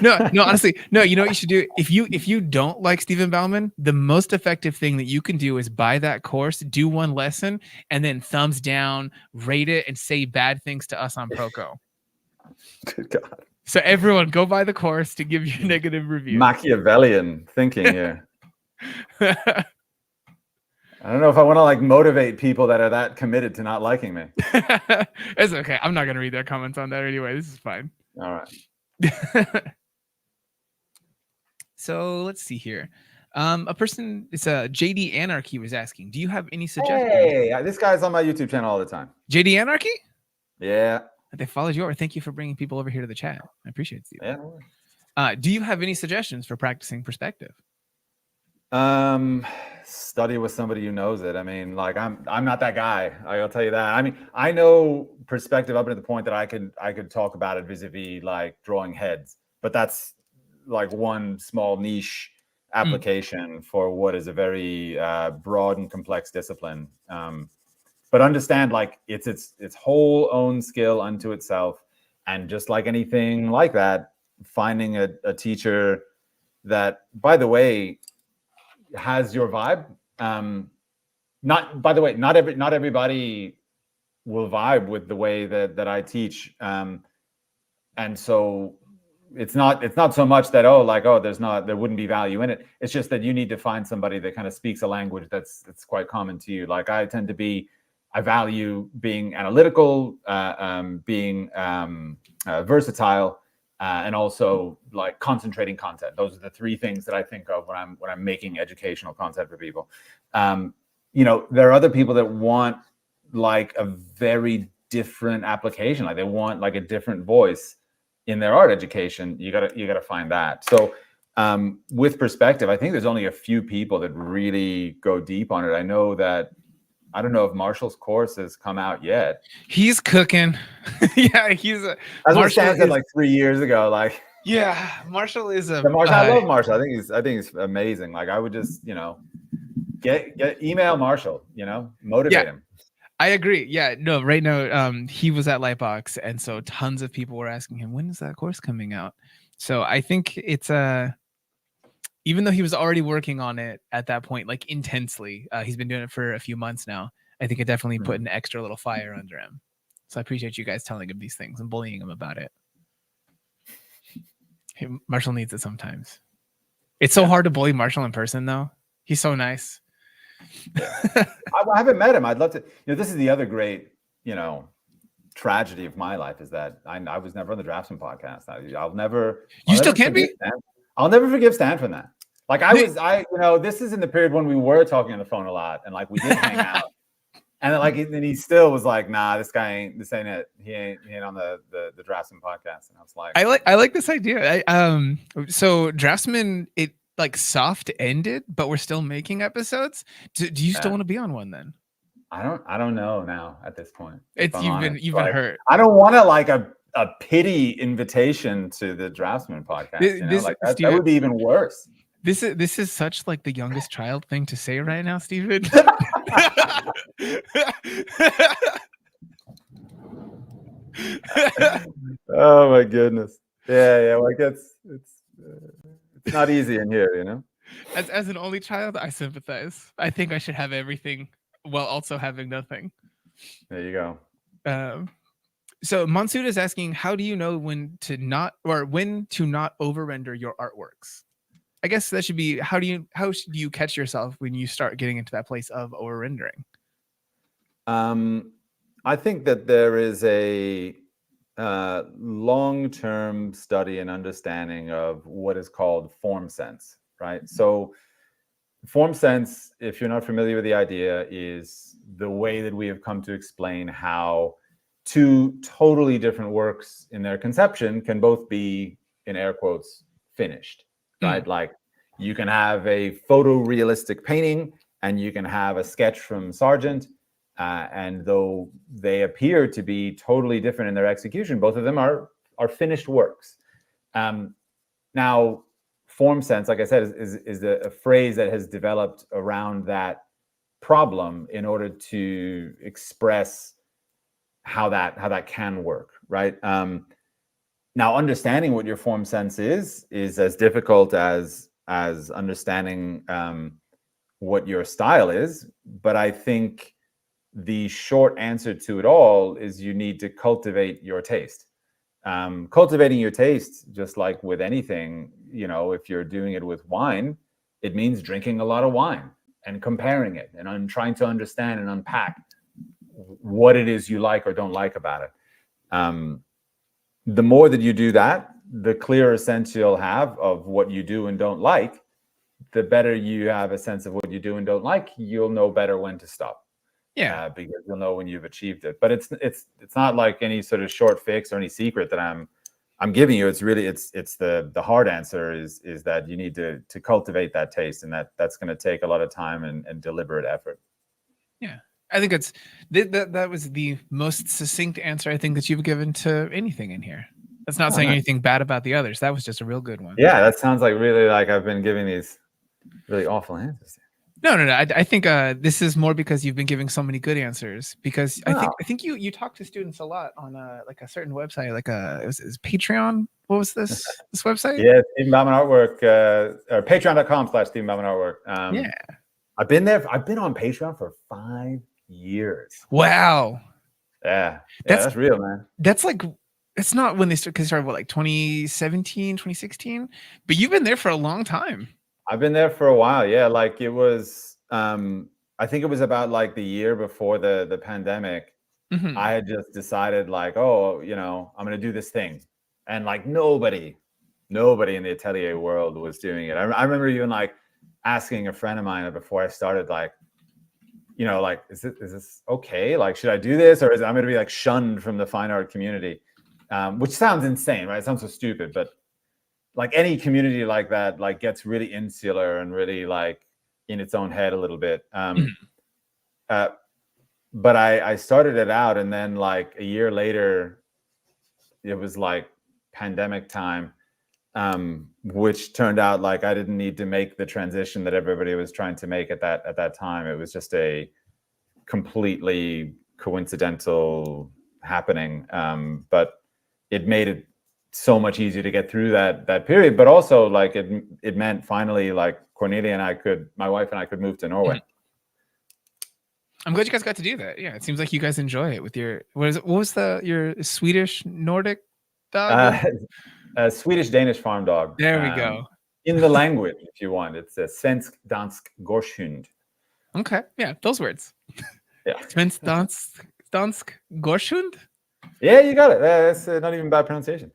No, honestly, no, you know what you should do? If you don't like Stephen Bauman, the most effective thing that you can do is buy that course, do one lesson, and then thumbs down, rate it, and say bad things to us on Proko. Good God. So everyone, go buy the course to give your negative review. Machiavellian thinking here. I don't know if I want to like motivate people that are that committed to not liking me. It's okay. I'm not gonna read their comments on that anyway. This is fine. All right. So let's see here. A person, it's a JD Anarchy was asking, do you have any suggestions? Hey, this guy's on my YouTube channel all the time. JD Anarchy? Yeah. They followed you over. Thank you for bringing people over here to the chat. I appreciate it. Yeah. Do you have any suggestions for practicing perspective? Study with somebody who knows it. I mean, like I'm not that guy. I'll tell you that. I mean, I know perspective up to the point that I could talk about it vis-a-vis like drawing heads, but that's like one small niche application for what is a very broad and complex discipline. But understand, like it's whole own skill unto itself, and just like anything like that, finding a teacher that, by the way, has your vibe. Not everybody will vibe with the way that I teach, and so it's not so much that there wouldn't be value in it. It's just that you need to find somebody that kind of speaks a language that's quite common to you. Like I value being analytical, being versatile, and also like concentrating content. Those are the three things that I think of when I'm making educational content for people. There are other people that want like a very different application. Like they want like a different voice in their art education. You gotta find that. So with perspective, I think there's only a few people that really go deep on it. I don't know if Marshall's course has come out yet. He's cooking. Yeah, That's what Stan said like 3 years ago. Like, yeah, Marshall is a. I love Marshall. I think he's amazing. Like, I would just get email Marshall. Motivate him. I agree. Yeah, no, right now, he was at Lightbox, and so tons of people were asking him, when is that course coming out? So I think it's even though he was already working on it at that point, like intensely, he's been doing it for a few months now. I think it definitely put an extra little fire under him. So I appreciate you guys telling him these things and bullying him about it. Hey, Marshall needs it sometimes. It's so hard to bully Marshall in person, though. He's so nice. I haven't met him. I'd love to. This is the other great, tragedy of my life is that I was never on the Draftsman podcast. I'll never. You still can't be? I'll never forgive Stan for that. Like this is in the period when we were talking on the phone a lot, and like we did hang out, and he still was like, "Nah, this ain't it. He ain't on the Draftsman podcast." And I was like, I like this idea. So Draftsman, it like soft ended, but we're still making episodes. Do you still want to be on one then? I don't know now at this point. You've been hurt. I don't want to like a pity invitation to the Draftsman podcast. That would be even worse. This is such like the youngest child thing to say right now, Stephen. Oh my goodness. Yeah. Well, I guess it's not easy in here, As an only child, I sympathize. I think I should have everything while also having nothing. There you go. So Monsoon is asking, how do you know when to not over-render your artworks? I guess that should be, how do you catch yourself when you start getting into that place of over-rendering? I think that there is a long-term study and understanding of what is called form sense, right? So form sense, if you're not familiar with the idea, is the way that we have come to explain how two totally different works in their conception can both be, in air quotes, finished, right? Like you can have a photorealistic painting and you can have a sketch from Sargent, and though they appear to be totally different in their execution, both of them are finished works. Now, form sense, like I said, is a phrase that has developed around that problem in order to express how that can work, right? Now, understanding what your form sense is as difficult as understanding what your style is. But I think the short answer to it all is you need to cultivate your taste. Cultivating your taste, just like with anything, if you're doing it with wine, it means drinking a lot of wine and comparing it and I'm trying to understand and unpack what it is you like or don't like about it. The more that you do that, the clearer sense you'll have of what you do and don't like. The better you have a sense of what you do and don't like, you'll know better when to stop. Yeah. Because you'll know when you've achieved it. But it's not like any sort of short fix or any secret that I'm giving you. It's really it's the hard answer is that you need to cultivate that taste, and that's going to take a lot of time and deliberate effort. Yeah, I think it's that was the most succinct answer I think that you've given to anything in here. That's not saying anything bad about the others. That was just a real good one. Yeah, that sounds like really like I've been giving these really awful answers. No. I think this is more because you've been giving so many good answers. Because I think you talk to students a lot on like a certain website, like it was Patreon. What was this website? Yeah, Stephen Bauman Artwork, or patreon.com/Stephen Bauman Artwork. Yeah, I've been on Patreon for 5 years. Wow. Yeah, that's real, man. That's like, it's not when they started what, like 2017, 2016, but you've been there for a long time. I've been there for a while. Yeah, like it was I think it was about like the year before the pandemic. Mm-hmm. I had just decided like, I'm going to do this thing. And like nobody in the atelier world was doing it. I remember even like asking a friend of mine before I started, like, like, is this okay? Like, should I do this? Or I'm going to be like shunned from the fine art community? Which sounds insane, right? It sounds so stupid, but like any community like that, like gets really insular and really like in its own head a little bit. But I started it out, and then like a year later, it was like pandemic time, which turned out like I didn't need to make the transition that everybody was trying to make at that time. It was just a completely coincidental happening, but it made it so much easier to get through that period. But also like it meant finally like Cornelia and my wife and I could move to Norway. Mm-hmm. I'm glad you guys got to do that. Yeah, it seems like you guys enjoy it with your what was your Swedish Nordic dog? A Swedish Danish farm dog. There we go. In the language, if you want, it's a svensk dansk gårdshund. Okay, yeah, those words. Yeah, svensk dansk gårdshund. Yeah, you got it. That's not even bad pronunciation.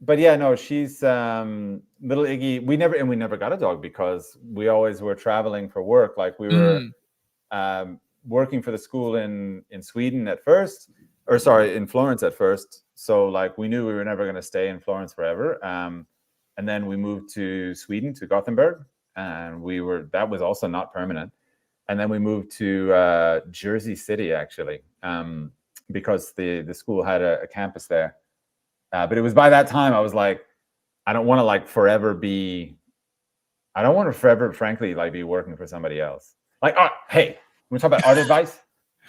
But yeah, no, she's little Iggy. We never got a dog because we always were traveling for work. Like we were working for the school in Sweden at first, in Florence at first. So like we knew we were never going to stay in Florence forever. And then we moved to Sweden, to Gothenburg, and that was also not permanent. And then we moved to Jersey City, actually, because the school had a campus there. But it was by that time I was like, I don't want to frankly, like be working for somebody else. Like, hey, we talk about art advice.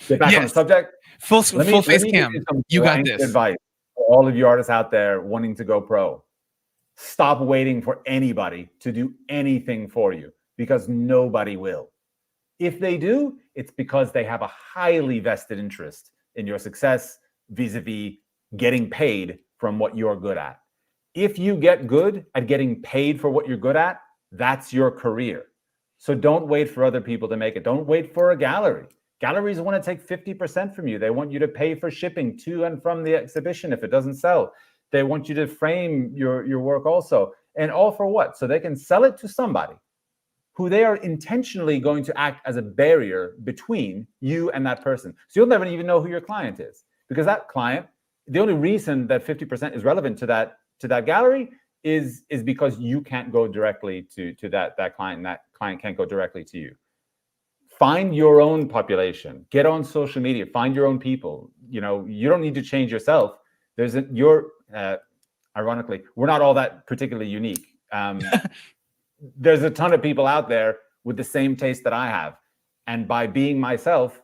Get back on the subject. Full face cam. You got this. Advice for all of you artists out there wanting to go pro. Stop waiting for anybody to do anything for you, because nobody will. If they do, it's because they have a highly vested interest in your success vis-a-vis getting paid from what you're good at. If you get good at getting paid for what you're good at, that's your career. So don't wait for other people to make it. Don't wait for a gallery. Galleries want to take 50% from you. They want you to pay for shipping to and from the exhibition if it doesn't sell. They want you to frame your work also. And all for what? So they can sell it to somebody who they are intentionally going to act as a barrier between you and that person. So you'll never even know who your client is, because that client, the only reason that 50% is relevant to that gallery is because you can't go directly to that client, and that client can't go directly to you. Find your own population. Get on social media. Find your own people. You don't need to change yourself. Ironically, we're not all that particularly unique. There's a ton of people out there with the same taste that I have, and by being myself,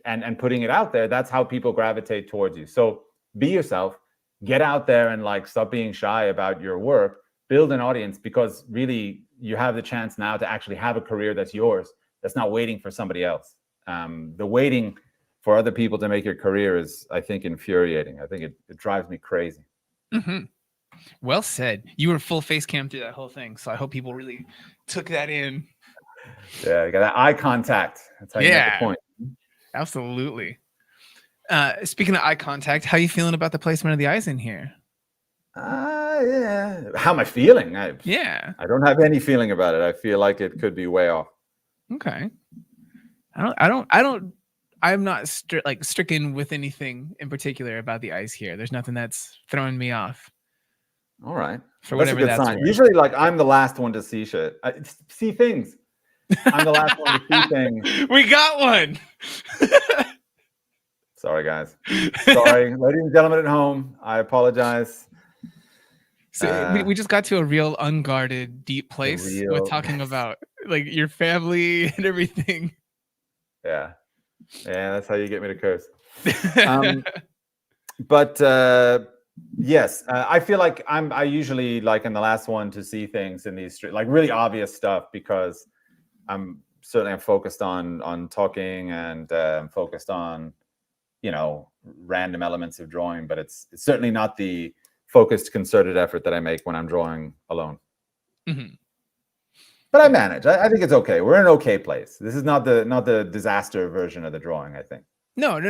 and putting it out there, that's how people gravitate towards you. So be yourself. Get out there and like stop being shy about your work. Build an audience, because really you have the chance now to actually have a career that's yours, that's not waiting for somebody else. The waiting for other people to make your career is, I think, infuriating. I think it drives me crazy. Mm-hmm. Well said. You were full face cam through that whole thing, so I hope people really took that in. Yeah, you got that eye contact. That's how you make the point. Absolutely. Speaking of eye contact, how are you feeling about the placement of the eyes in here? Yeah. How am I feeling? I don't have any feeling about it. I feel like it could be way off. Okay. I'm not stricken with anything in particular about the eyes here. There's nothing that's throwing me off. All right. That's a good sign. Worth. Usually, like, I'm the last one to see shit. See things. I'm the last one to see things. We got one. Sorry, guys. Sorry, ladies and gentlemen at home. I apologize. So we just got to a real unguarded, deep place with talking about like your family and everything. Yeah, that's how you get me to curse. But yes, I feel like I usually like in the last one to see things in these like really obvious stuff, because I'm focused on talking and focused on, you know, random elements of drawing, but it's certainly not the focused, concerted effort that I make when I'm drawing alone. Mm-hmm. But I manage. I think it's okay. We're in an okay place. This is not the disaster version of the drawing, I think. No. I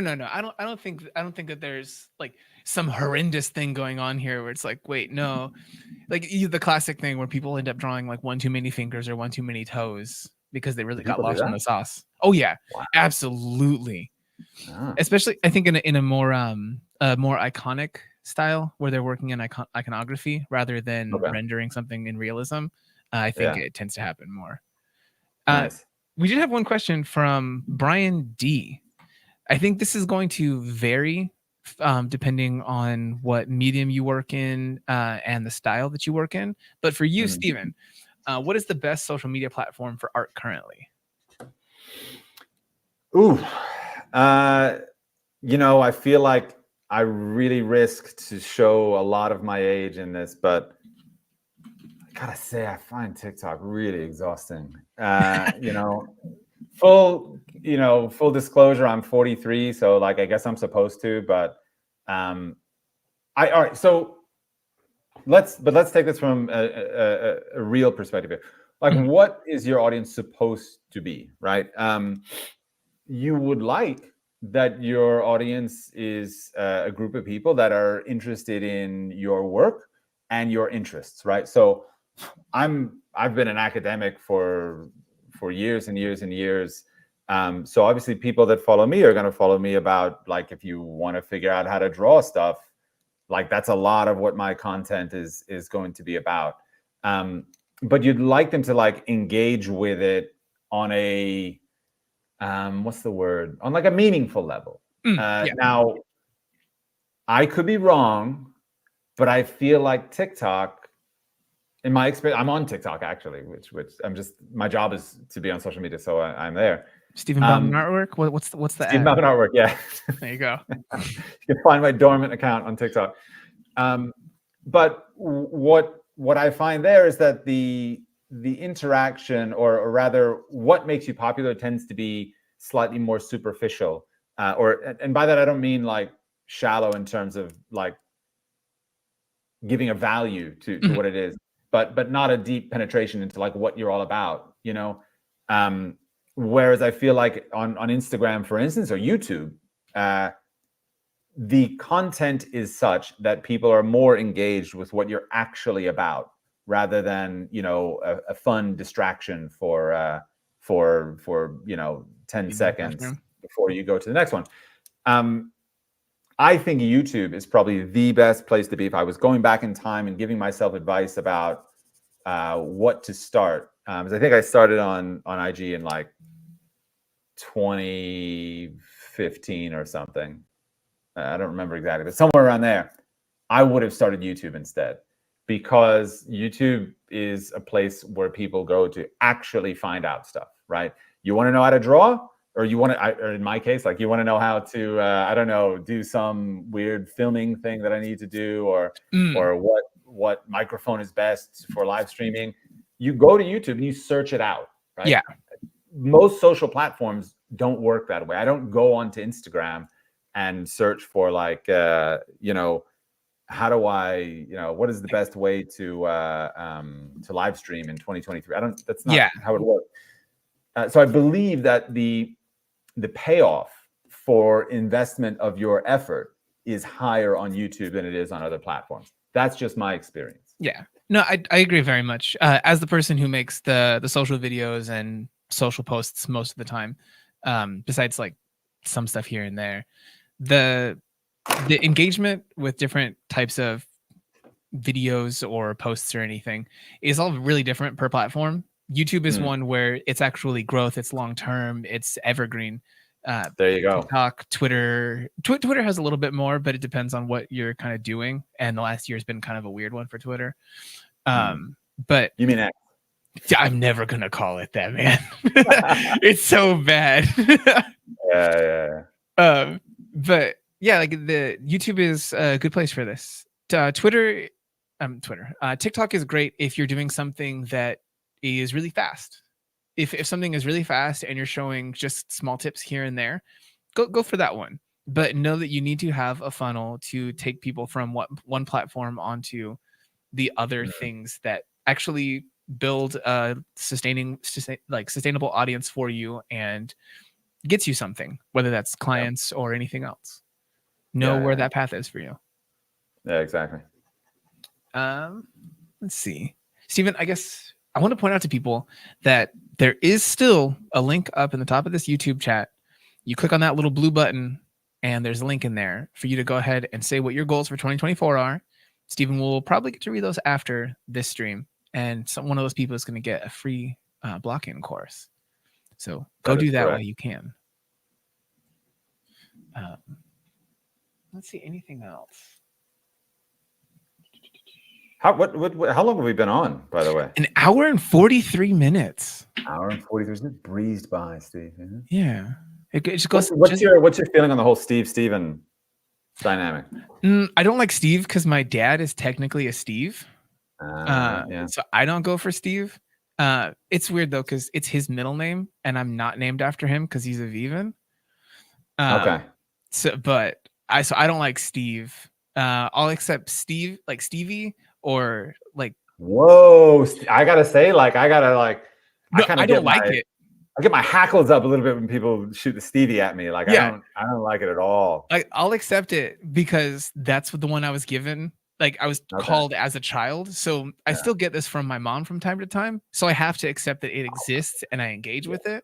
don't think that there's like some horrendous thing going on here where it's like, wait, no, like the classic thing where people end up drawing like one too many fingers or one too many toes because they really got lost in the sauce. Oh yeah, wow. Absolutely. Ah. Especially, I think in a more iconic style where they're working in iconography rather than rendering something in realism. I think it tends to happen more. Nice. We did have one question from Brian D. I think this is going to vary depending on what medium you work in and the style that you work in. But for you, Stephen, what is the best social media platform for art currently? Ooh, you know, I feel like I really risk to show a lot of my age in this, but I gotta say, I find TikTok really exhausting. You know, full disclosure, I'm 43, so like I guess I'm supposed to, but all right, so let's take this from a real perspective here. Like, what is your audience supposed to be, right? You would like that your audience is a group of people that are interested in your work and your interests, right? So I've been an academic for years and years and years. So obviously people that follow me are going to follow me about, like, if you want to figure out how to draw stuff, like that's a lot of what my content is going to be about. But you'd like them to like engage with it on a what's the word? On like a meaningful level. Now, I could be wrong, but I feel like TikTok, in my experience, I'm on TikTok actually, which I'm just, my job is to be on social media, so I'm there. Stephen Bauman artwork. What's the Stephen Bauman artwork? Yeah. There you go. You can find my dormant account on TikTok. But what I find there is that the interaction, or rather what makes you popular, tends to be slightly more superficial, and by that I don't mean like shallow in terms of like giving a value to what it is, but not a deep penetration into like what you're all about, you know. Whereas I feel like on Instagram, for instance, or YouTube, the content is such that people are more engaged with what you're actually about, rather than, you know, a fun distraction for 10 seconds before you go to the next one. I think YouTube is probably the best place to be if I was going back in time and giving myself advice about what to start. Because I think I started on IG in like 2015 or something. I don't remember exactly, but somewhere around there. I would have started YouTube instead, because YouTube is a place where people go to actually find out stuff, right? You want to know how to draw, or you want to, or in my case, like you want to know how to, I don't know, do some weird filming thing that I need to do, or what microphone is best for live streaming. You go to YouTube and you search it out, right? Yeah. Most social platforms don't work that way. I don't go onto Instagram and search for like, you know, how do I, you know, what is the best way to live stream in 2023? That's not how it works. So I believe that the payoff for investment of your effort is higher on YouTube than it is on other platforms. That's just my experience. Yeah. No, I agree very much. As the person who makes the social videos and social posts most of the time, besides like some stuff here and there, the engagement with different types of videos or posts or anything is all really different per platform. YouTube is one where it's actually growth, it's long term, it's evergreen. There you go. TikTok, Twitter has a little bit more, but it depends on what you're kind of doing. And the last year has been kind of a weird one for Twitter. But you mean X? I'm never gonna call it that, man. It's so bad. Yeah. But yeah, like the YouTube is a good place for this. TikTok is great if you're doing something that is really fast. If something is really fast and you're showing just small tips here and there, go for that one. But know that you need to have a funnel to take people from one platform onto the other things that actually build a sustainable audience for you and gets you something, whether that's clients or anything else. Know where that path is for you. Yeah, exactly. Let's see, Stephen, I guess I want to point out to people that there is still a link up in the top of this YouTube chat. You click on that little blue button and there's a link in there for you to go ahead and say what your goals for 2024 are. Stephen will probably get to read those after this stream, and one of those people is going to get a free blocking course. So go do that while you can. Let's see, anything else? How long have we been on, by the way? An hour and 43 minutes. Hour and 43 minutes breezed by, Steve. Yeah. It just goes. What's your feeling on the whole Steven dynamic? I don't like Steve because my dad is technically a Steve. So I don't go for Steve. It's weird though because it's his middle name and I'm not named after him because he's a vegan. Okay. So I don't like Steve. I'll accept Steve, like Stevie, or like. Whoa! I gotta say, I don't like it. I get my hackles up a little bit when people shoot the Stevie at me. Like, I don't like it at all. I'll accept it because that's the one I was given. Like I was called as a child. So I still get this from my mom from time to time. So I have to accept that it exists and I engage with it.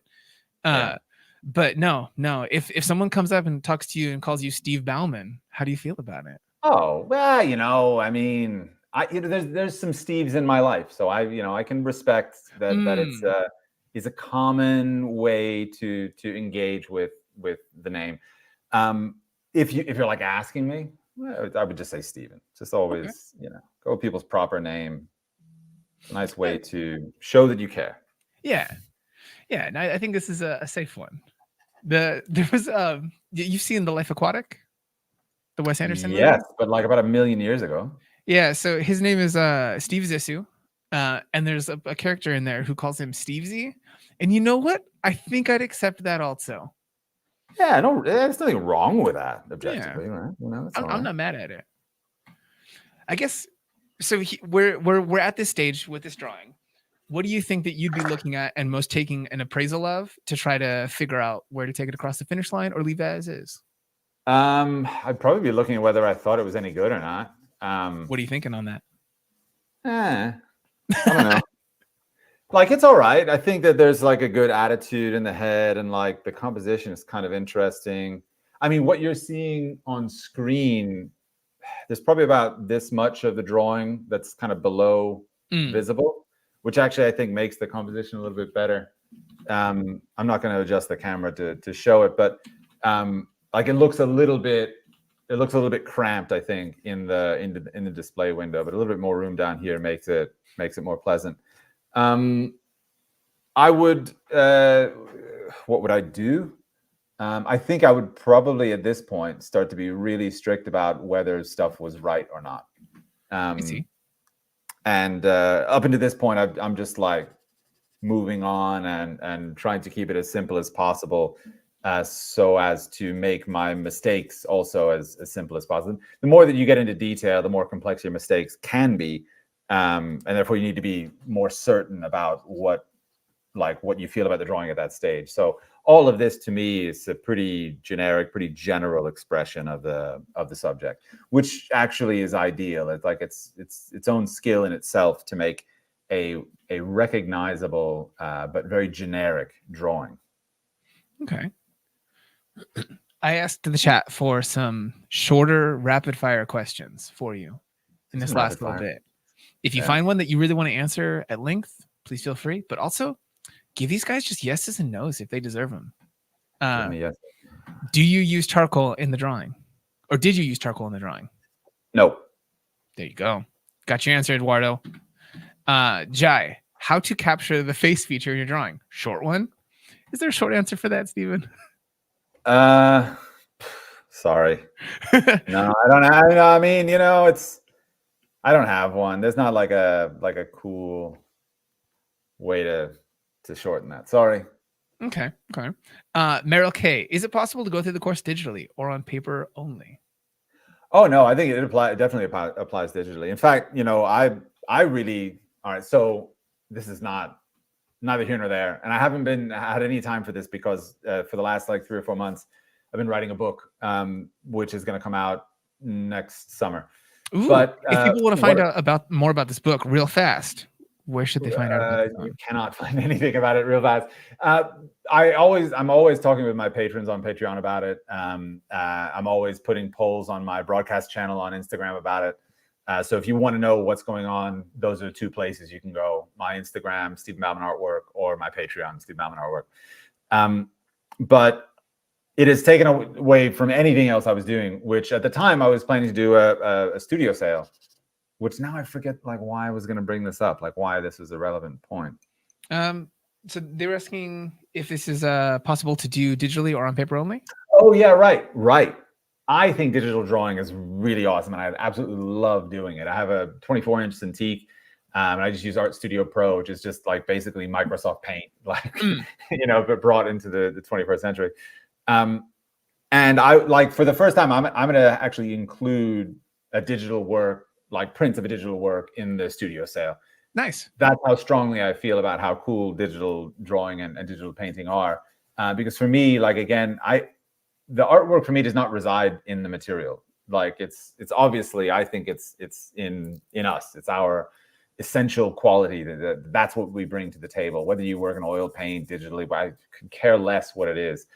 But no. If someone comes up and talks to you and calls you Steve Bauman, how do you feel about it? Oh, well, I mean, there's some Steves in my life. So I can respect that it's a common way to engage with the name. If you're like asking me, I would just say Stephen. Just always, go with people's proper name. It's a nice way to show that you care. Yeah. And I think this is a safe one. There was you've seen The Life Aquatic, the Wes Anderson movie? Yes, but like about 1 million years ago. Yeah, so his name is Steve Zissou, and there's a character in there who calls him Stevesy, and you know what? I think I'd accept that also. Yeah, there's nothing wrong with that objectively, right? I'm not mad at it. I guess so. We're at this stage with this drawing. What do you think that you'd be looking at and most taking an appraisal of to try to figure out where to take it across the finish line or leave it as is? I'd probably be looking at whether I thought it was any good or not. What are you thinking on that? I don't know. Like, it's all right. I think that there's like a good attitude in the head and like the composition is kind of interesting. I mean, what you're seeing on screen, there's probably about this much of the drawing that's kind of below visible, which actually I think makes the composition a little bit better. I'm not going to adjust the camera to show it, but like it looks a little bit cramped, I think, in the display window, but a little bit more room down here makes it more pleasant. I would, what would I do? I think I would probably at this point start to be really strict about whether stuff was right or not. I see. And up until this point, I'm just like moving on and trying to keep it as simple as possible, so as to make my mistakes also as simple as possible. The more that you get into detail, the more complex your mistakes can be, and therefore you need to be more certain about what you feel about the drawing at that stage. So all of this to me is a pretty generic, pretty general expression of the subject, which actually is ideal. It's like it's its own skill in itself to make a recognizable but very generic drawing. Okay. I asked the chat for some shorter rapid fire questions for you in this last little bit. If you find one that you really want to answer at length, please feel free. But also, give these guys just yeses and nos if they deserve them. Yes. Do you use charcoal in the drawing? Or did you use charcoal in the drawing? No. There you go. Got your answer, Eduardo. Jai, how to capture the face feature in your drawing? Short one? Is there a short answer for that, Stephen? Sorry. No, I don't have. I mean, I don't have one. There's not like a cool way to shorten that. Sorry. Okay. Meryl K, is it possible to go through the course digitally or on paper only? Oh no, I think it definitely applies digitally. In fact, I really, all right. So this is neither here nor there, and I haven't had any time for this because for the last 3 or 4 months, I've been writing a book, which is going to come out next summer. Ooh, but if people want to find out more about this book real fast, where should they find out about it? You cannot find anything about it real fast. I'm always talking with my patrons on Patreon about it. I'm always putting polls on my broadcast channel on Instagram about it. So if you want to know what's going on, those are the 2 places you can go: my Instagram, Stephen Bauman Artwork, or my Patreon, Stephen Bauman Artwork. But it has taken away from anything else I was doing, which at the time I was planning to do a studio sale, which now I forget why I was going to bring this up, why this is a relevant point. So they were asking if this is possible to do digitally or on paper only. Oh yeah, right. I think digital drawing is really awesome, and I absolutely love doing it. I have a 24-inch Cintiq, and I just use Art Studio Pro, which is just basically Microsoft Paint, but brought into the 21st century. And I for the first time, I'm going to actually include a digital work, prints of a digital work, in the studio sale. Nice. That's how strongly I feel about how cool digital drawing and digital painting are. Because for me, again, the artwork for me does not reside in the material. It's obviously, I think it's in us. It's our essential quality. That's what we bring to the table. Whether you work in oil paint digitally, but I could care less what it is.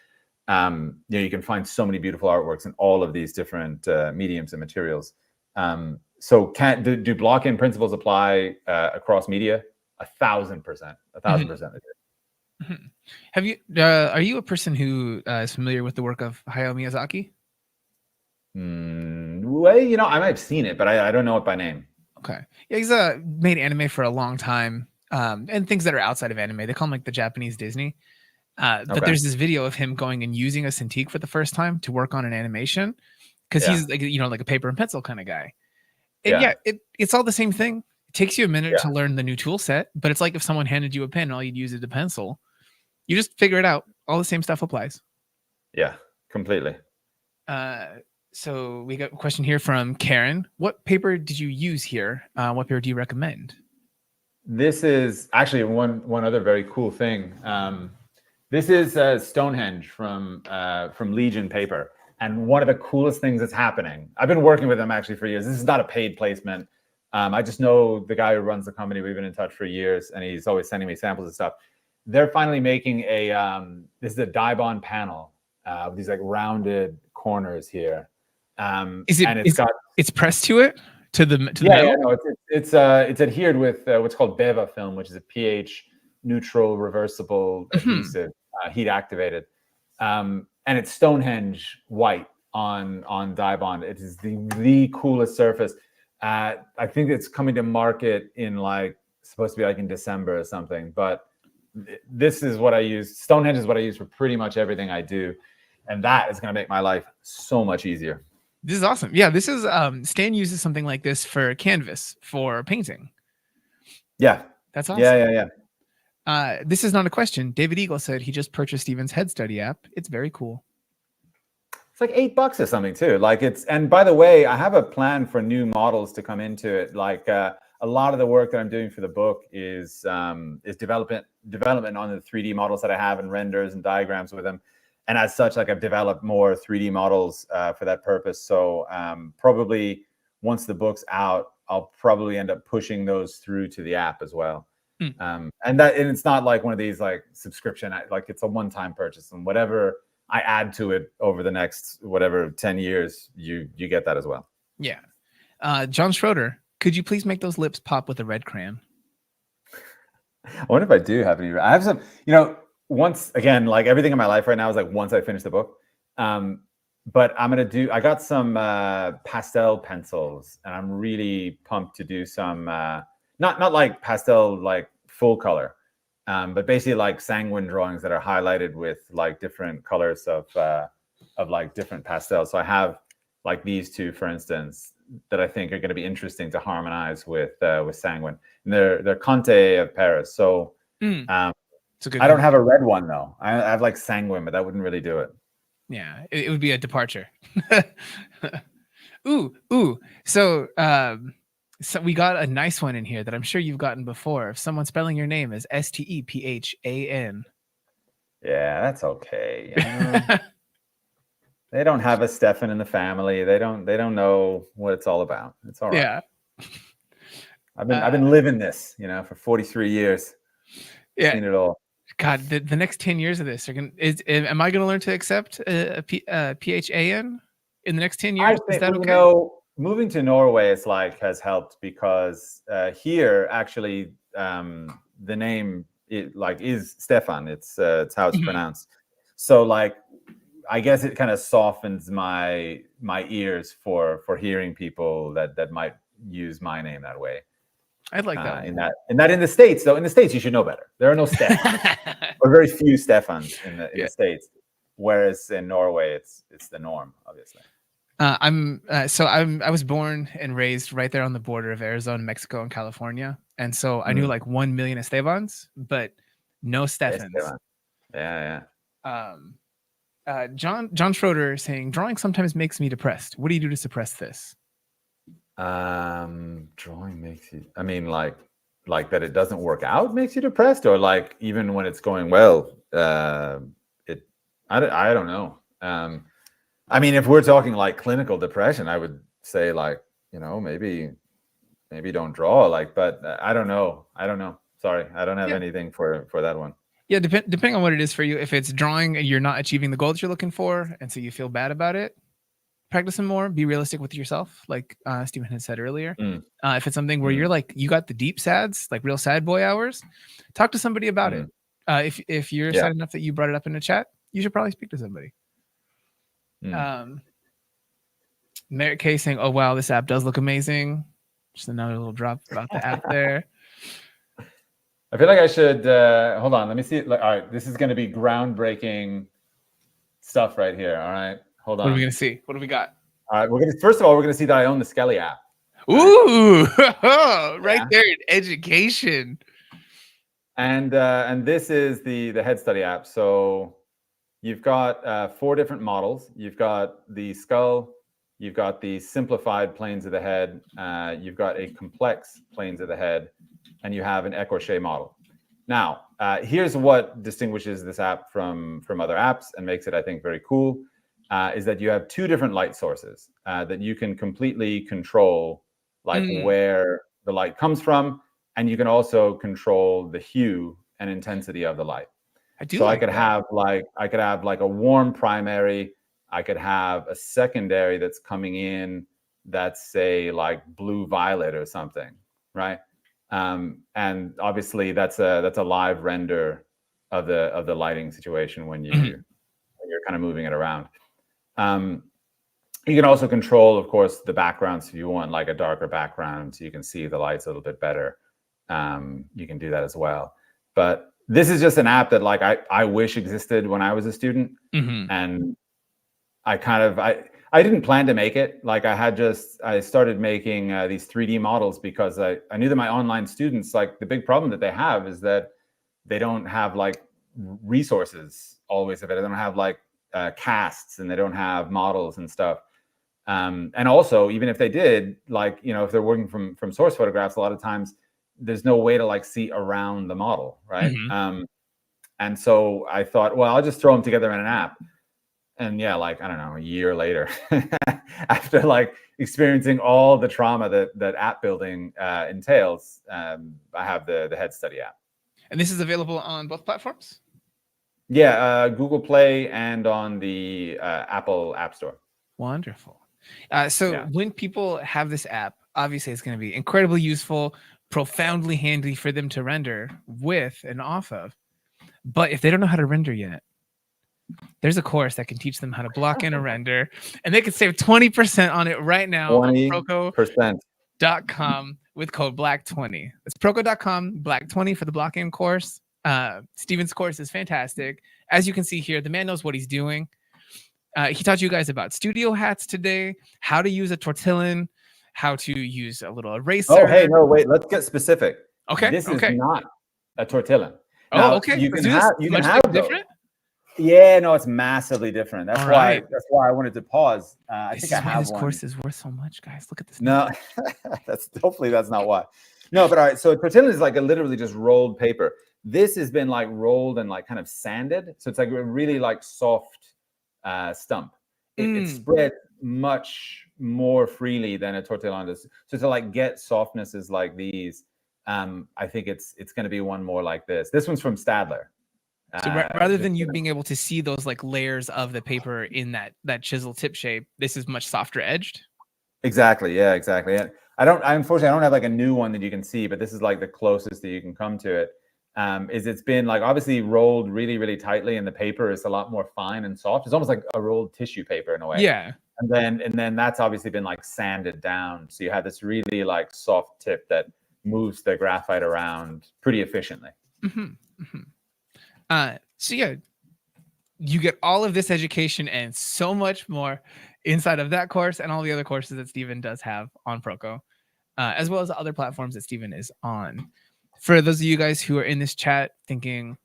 You can find so many beautiful artworks in all of these different mediums and materials. So do block-in principles apply across media? 1,000%. 1,000%. Have you? Are you a person who is familiar with the work of Hayao Miyazaki? Well, I might have seen it, but I don't know it by name. Okay. Yeah, he's made anime for a long time, and things that are outside of anime. They call him the Japanese Disney. But there's this video of him going and using a Cintiq for the first time to work on an animation, because he's like a paper and pencil kind of guy. And it's all the same thing. It takes you a minute to learn the new tool set, but it's like if someone handed you a pen and all you'd use is a pencil. You just figure it out. All the same stuff applies. Yeah, completely. So we got a question here from Karen. What paper did you use here? What paper do you recommend? This is actually one other very cool thing. This is Stonehenge from Legion paper. And one of the coolest things that's happening, I've been working with them actually for years. This is not a paid placement. I just know the guy who runs the company. We've been in touch for years, and he's always sending me samples and stuff. They're finally making this is a die-bond panel with these rounded corners here. It's pressed to it? To the metal? Yeah, no, it's adhered with what's called Beva film, which is a pH neutral reversible adhesive, heat activated. And it's Stonehenge white on die bond. It is the coolest surface. I think it's coming to market in supposed to be in December or something. But this is what I use. Stonehenge is what I use for pretty much everything I do, and that is going to make my life so much easier. This is awesome. Yeah, this is Stan uses something like this for canvas for painting. Yeah, that's awesome. Yeah. This is not a question. David Eagle said he just purchased Stephen's Head Study app. It's very cool. It's like $8 or something too. Like and by the way, I have a plan for new models to come into it. Like a lot of the work that I'm doing for the book is development on the 3D models that I have and renders and diagrams with them. And as such, like I've developed more 3D models for that purpose. So probably once the book's out, I'll probably end up pushing those through to the app as well. And it's not like one of these like subscription, like it's a one-time purchase, and whatever I add to it over the next 10 years, you get that as well. Yeah. John Schroeder, could you please make those lips pop with a red crayon? I wonder if I do have any. I have some, once again, like everything in my life right now is like once I finish the book. But I got some pastel pencils, and I'm really pumped to do some, not like pastel, like full color, but basically like sanguine drawings that are highlighted with like different colors of like different pastels. So I have like these two, for instance, that I think are going to be interesting to harmonize with sanguine. And they're Conte of Paris. So I don't have a red one though. I have like sanguine, but that wouldn't really do it. Yeah, it would be a departure. Ooh. So we got a nice one in here that I'm sure you've gotten before. If someone spelling your name is Stephan. Yeah, that's okay. They don't have a Stefan in the family. They don't know what it's all about. It's all right. Yeah. I've been living this, for 43 years. Yeah. Seen it all. God, the next 10 years of this am I going to learn to accept PHAN in the next 10 years? I think, is that okay? Moving to Norway has helped because here actually the name is Stefan. It's how it's pronounced. So like I guess it kind of softens my ears for hearing people that might use my name that way. I'd like that. In the States, though, in the States, you should know better. There are no Stefans, or very few Stefans in the States. Whereas in Norway, it's the norm, obviously. I was born and raised right there on the border of Arizona, Mexico, and California, and so I knew like 1 million Estebans, but no Stefans. Yeah. John Schroeder saying drawing sometimes makes me depressed. What do you do to suppress this? Drawing makes you, I mean, like that it doesn't work out makes you depressed, or like even when it's going well, I don't know. I mean, if we're talking like clinical depression, I would say like, maybe don't draw, like, but I don't know. Sorry. I don't have anything for that one. Yeah. Depending on what it is for you, if it's drawing and you're not achieving the goal that you're looking for, and so you feel bad about it, practice some more, be realistic with yourself. Like Stephen had said earlier, if it's something where you're like, you got the deep sads, like real sad boy hours, talk to somebody about it. If you're sad enough that you brought it up in a chat, you should probably speak to somebody. Merritt K saying, oh, wow, this app does look amazing. Just another little drop about the app there. I feel like I should, hold on, let me see. All right, this is going to be groundbreaking stuff right here. All right. Hold on. What are we going to see? What do we got? All right. First of all, we're going to see that I own the Skelly app. Ooh, right there in education. And this is the Head Study app. So you've got 4 different models. You've got the skull. You've got the simplified planes of the head. You've got a complex planes of the head. And you have an écorché model. Now, here's what distinguishes this app from other apps and makes it, I think, very cool. Is that you have 2 different light sources that you can completely control, like where the light comes from, and you can also control the hue and intensity of the light. I could have like a warm primary. I could have a secondary that's coming in that's, say, like blue violet or something, right? And obviously that's a live render of the lighting situation when you're kind of moving it around. You can also control, of course, the backgrounds if you want like a darker background so you can see the lights a little bit better. You can do that as well. But this is just an app that like I wish existed when I was a student. And I didn't plan to make it. Like I started making these 3D models because I knew that my online students, like the big problem that they have is that they don't have like resources always of it. They don't have like casts, and they don't have models and stuff. And also, even if they did, like, you know, if they're working from source photographs, a lot of times there's no way to like see around the model, right? And so I thought, well, I'll just throw them together in an app. And yeah, like, I don't know, a year later, after like experiencing all the trauma that app building entails, I have the Head Study app. And this is available on both platforms? Yeah, Google Play and on the Apple App Store. Wonderful. When people have this app, obviously it's going to be incredibly useful, profoundly handy for them to render with and off of. But if they don't know how to render yet, there's a course that can teach them how to block in a render, and they can save 20% on it right now 20%. on Proko.com with code BLACK20. It's Proko.com, BLACK20 for the block-in course. Stephen's course is fantastic. As you can see here, the man knows what he's doing. He taught you guys about studio hats today, how to use a tortillon, how to use a little eraser. Oh, hey, no, wait, let's get specific. Okay. This is not a tortillon. Now, okay. You can have different. Yeah, no, it's massively different. That's right. why I wanted to pause. I think I have this course is worth so much, guys. Look at this. No, hopefully that's not why. No, but all right. So tortillon is like a literally just rolled paper. This has been like rolled and like kind of sanded, so it's like a really like soft stump. It spreads much more freely than a tortillon does. So to like get softnesses like these, I think it's going to be one more like this. This one's from Stadler. So rather than you being able to see those like layers of the paper in that chisel tip shape, this is much softer edged. Exactly. Yeah, exactly. Unfortunately, I don't have like a new one that you can see, but this is like the closest that you can come to it. It's been like obviously rolled really, really tightly, and the paper is a lot more fine and soft. It's almost like a rolled tissue paper in a way. Yeah. And then that's obviously been like sanded down. So you have this really like soft tip that moves the graphite around pretty efficiently. So yeah, you get all of this education and so much more inside of that course and all the other courses that Stephen does have on Proko, as well as other platforms that Stephen is on. For those of you guys who are in this chat thinking,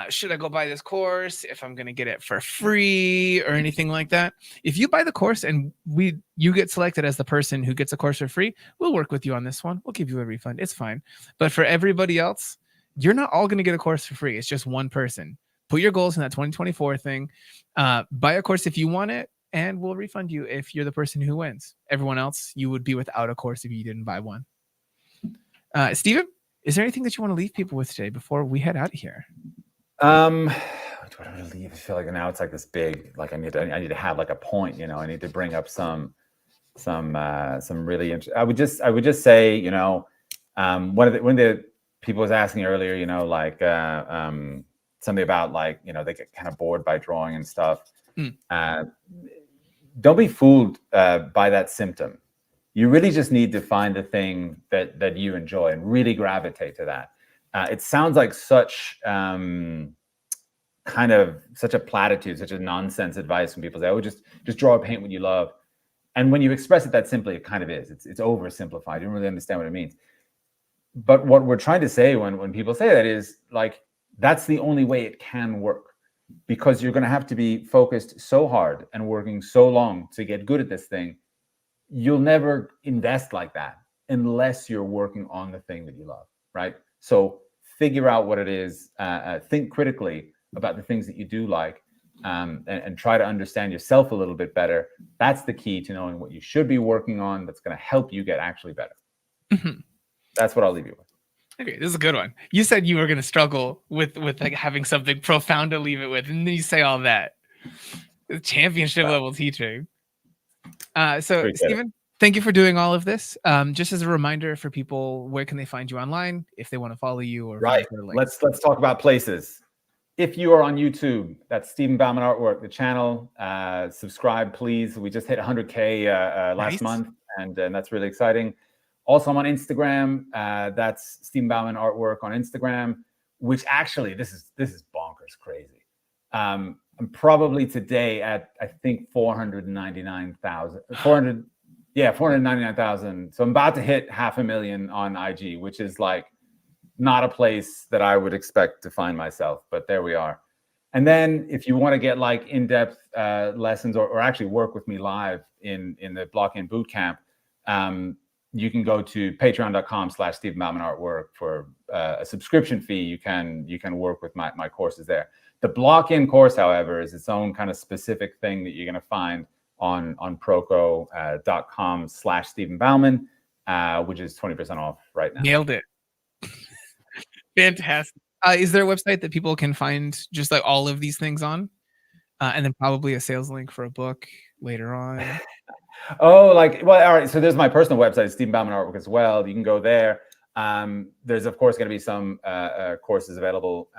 should I go buy this course if I'm going to get it for free or anything like that? If you buy the course and you get selected as the person who gets a course for free, we'll work with you on this one. We'll give you a refund. It's fine. But for everybody else, you're not all going to get a course for free. It's just one person. Put your goals in that 2024 thing. Buy a course if you want it, and we'll refund you if you're the person who wins. Everyone else, you would be without a course if you didn't buy one. Stephen, is there anything that you want to leave people with today before we head out of here? What do I want to leave? I feel like now it's like this big, like I need to have like a point, you know. I need to bring up some really interesting. I would just say, you know, one of the people was asking earlier, you know, like something about like, you know, they get kind of bored by drawing and stuff. Don't be fooled by that symptom. You really just need to find the thing that you enjoy and really gravitate to that. It sounds like such kind of such a platitude, such a nonsense advice when people say, "Oh, just draw or paint what you love." And when you express it that simply, it kind of is. It's oversimplified. You don't really understand what it means. But what we're trying to say when people say that is like, that's the only way it can work, because you're going to have to be focused so hard and working so long to get good at this thing. You'll never invest like that unless you're working on the thing that you love, right? So figure out what it is, think critically about the things that you do like, and try to understand yourself a little bit better. That's the key to knowing what you should be working on that's going to help you get actually better. That's what I'll leave you with. Okay, this is a good one. You said you were going to struggle with like having something profound to leave it with, and then you say all that. Championship level teaching. So Stephen, thank you for doing all of this. Just as a reminder for people, where can they find you online if they want to follow you? Or right. Let's talk about places. If you are on YouTube, that's Stephen Bauman Artwork, the channel. Subscribe, please. We just hit 100K last month, and that's really exciting. Also, I'm on Instagram. That's Stephen Bauman Artwork on Instagram, which actually, this is bonkers crazy. I'm probably today at, I think, 499,000. 499,000. So I'm about to hit 500,000 on IG, which is like not a place that I would expect to find myself, but there we are. And then if you want to get like in-depth lessons or actually work with me live in the Block-In Bootcamp, you can go to patreon.com/Stephen Bauman Artwork for a subscription fee. You can work with my courses there. The Block-In course, however, is its own kind of specific thing that you're going to find on proko.com/Stephen Bauman, which is 20% off right now. Nailed it. Fantastic. Is there a website that people can find just like all of these things on? And then probably a sales link for a book later on. Oh, like, well, all right. So there's my personal website, Stephen Bauman Artwork as well. You can go there. There's of course going to be some courses available,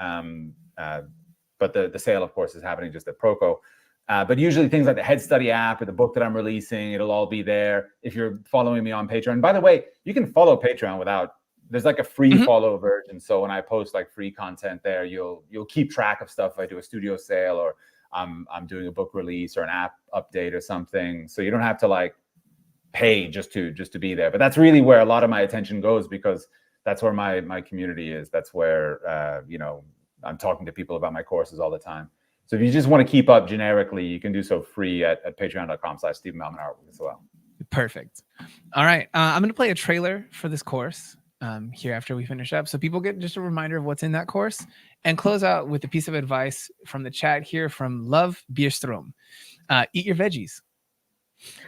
but the sale, of course, is happening just at Proko. But usually things like the Head Study app or the book that I'm releasing, it'll all be there. If you're following me on Patreon, by the way, you can follow Patreon without. There's like a free follow version. So when I post like free content there, you'll keep track of stuff. If I do a studio sale or I'm doing a book release or an app update or something. So you don't have to like pay just to be there. But that's really where a lot of my attention goes, because that's where my community is. That's where I'm talking to people about my courses all the time. So if you just want to keep up generically, you can do so free at patreon.com/Stephen Bauman Artwork as well. Perfect. All right. I'm going to play a trailer for this course here after we finish up, so people get just a reminder of what's in that course, and close out with a piece of advice from the chat here from Love Bierstrom. Eat your veggies.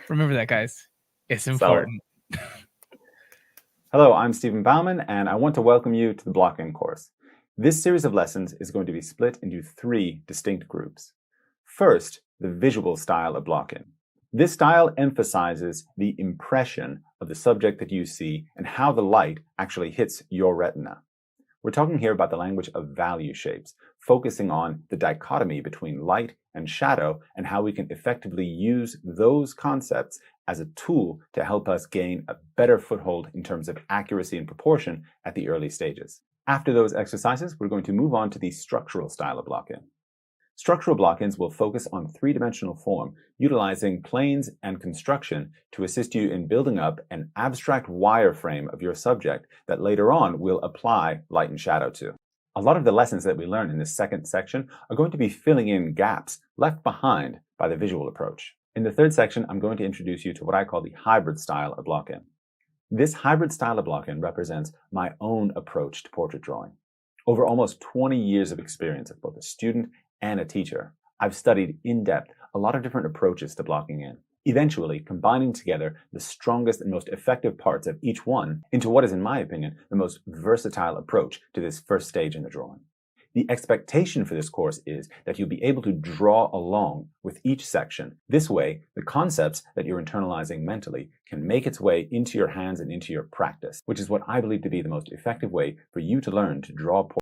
Remember that, guys. It's important. Hello, I'm Stephen Bauman, and I want to welcome you to the Block-In course. This series of lessons is going to be split into 3 distinct groups. First, the visual style of Block-In. This style emphasizes the impression of the subject that you see and how the light actually hits your retina. We're talking here about the language of value shapes, focusing on the dichotomy between light and shadow and how we can effectively use those concepts as a tool to help us gain a better foothold in terms of accuracy and proportion at the early stages. After those exercises, we're going to move on to the structural style of Block-In. Structural block-ins will focus on 3-dimensional form, utilizing planes and construction to assist you in building up an abstract wireframe of your subject that later on will apply light and shadow to. A lot of the lessons that we learn in this second section are going to be filling in gaps left behind by the visual approach. In the third section, I'm going to introduce you to what I call the hybrid style of block-in. This hybrid style of block-in represents my own approach to portrait drawing. Over almost 20 years of experience as both a student and a teacher, I've studied in depth a lot of different approaches to blocking in, eventually combining together the strongest and most effective parts of each one into what is, in my opinion, the most versatile approach to this first stage in the drawing. The expectation for this course is that you'll be able to draw along with each section. This way, the concepts that you're internalizing mentally can make its way into your hands and into your practice, which is what I believe to be the most effective way for you to learn to draw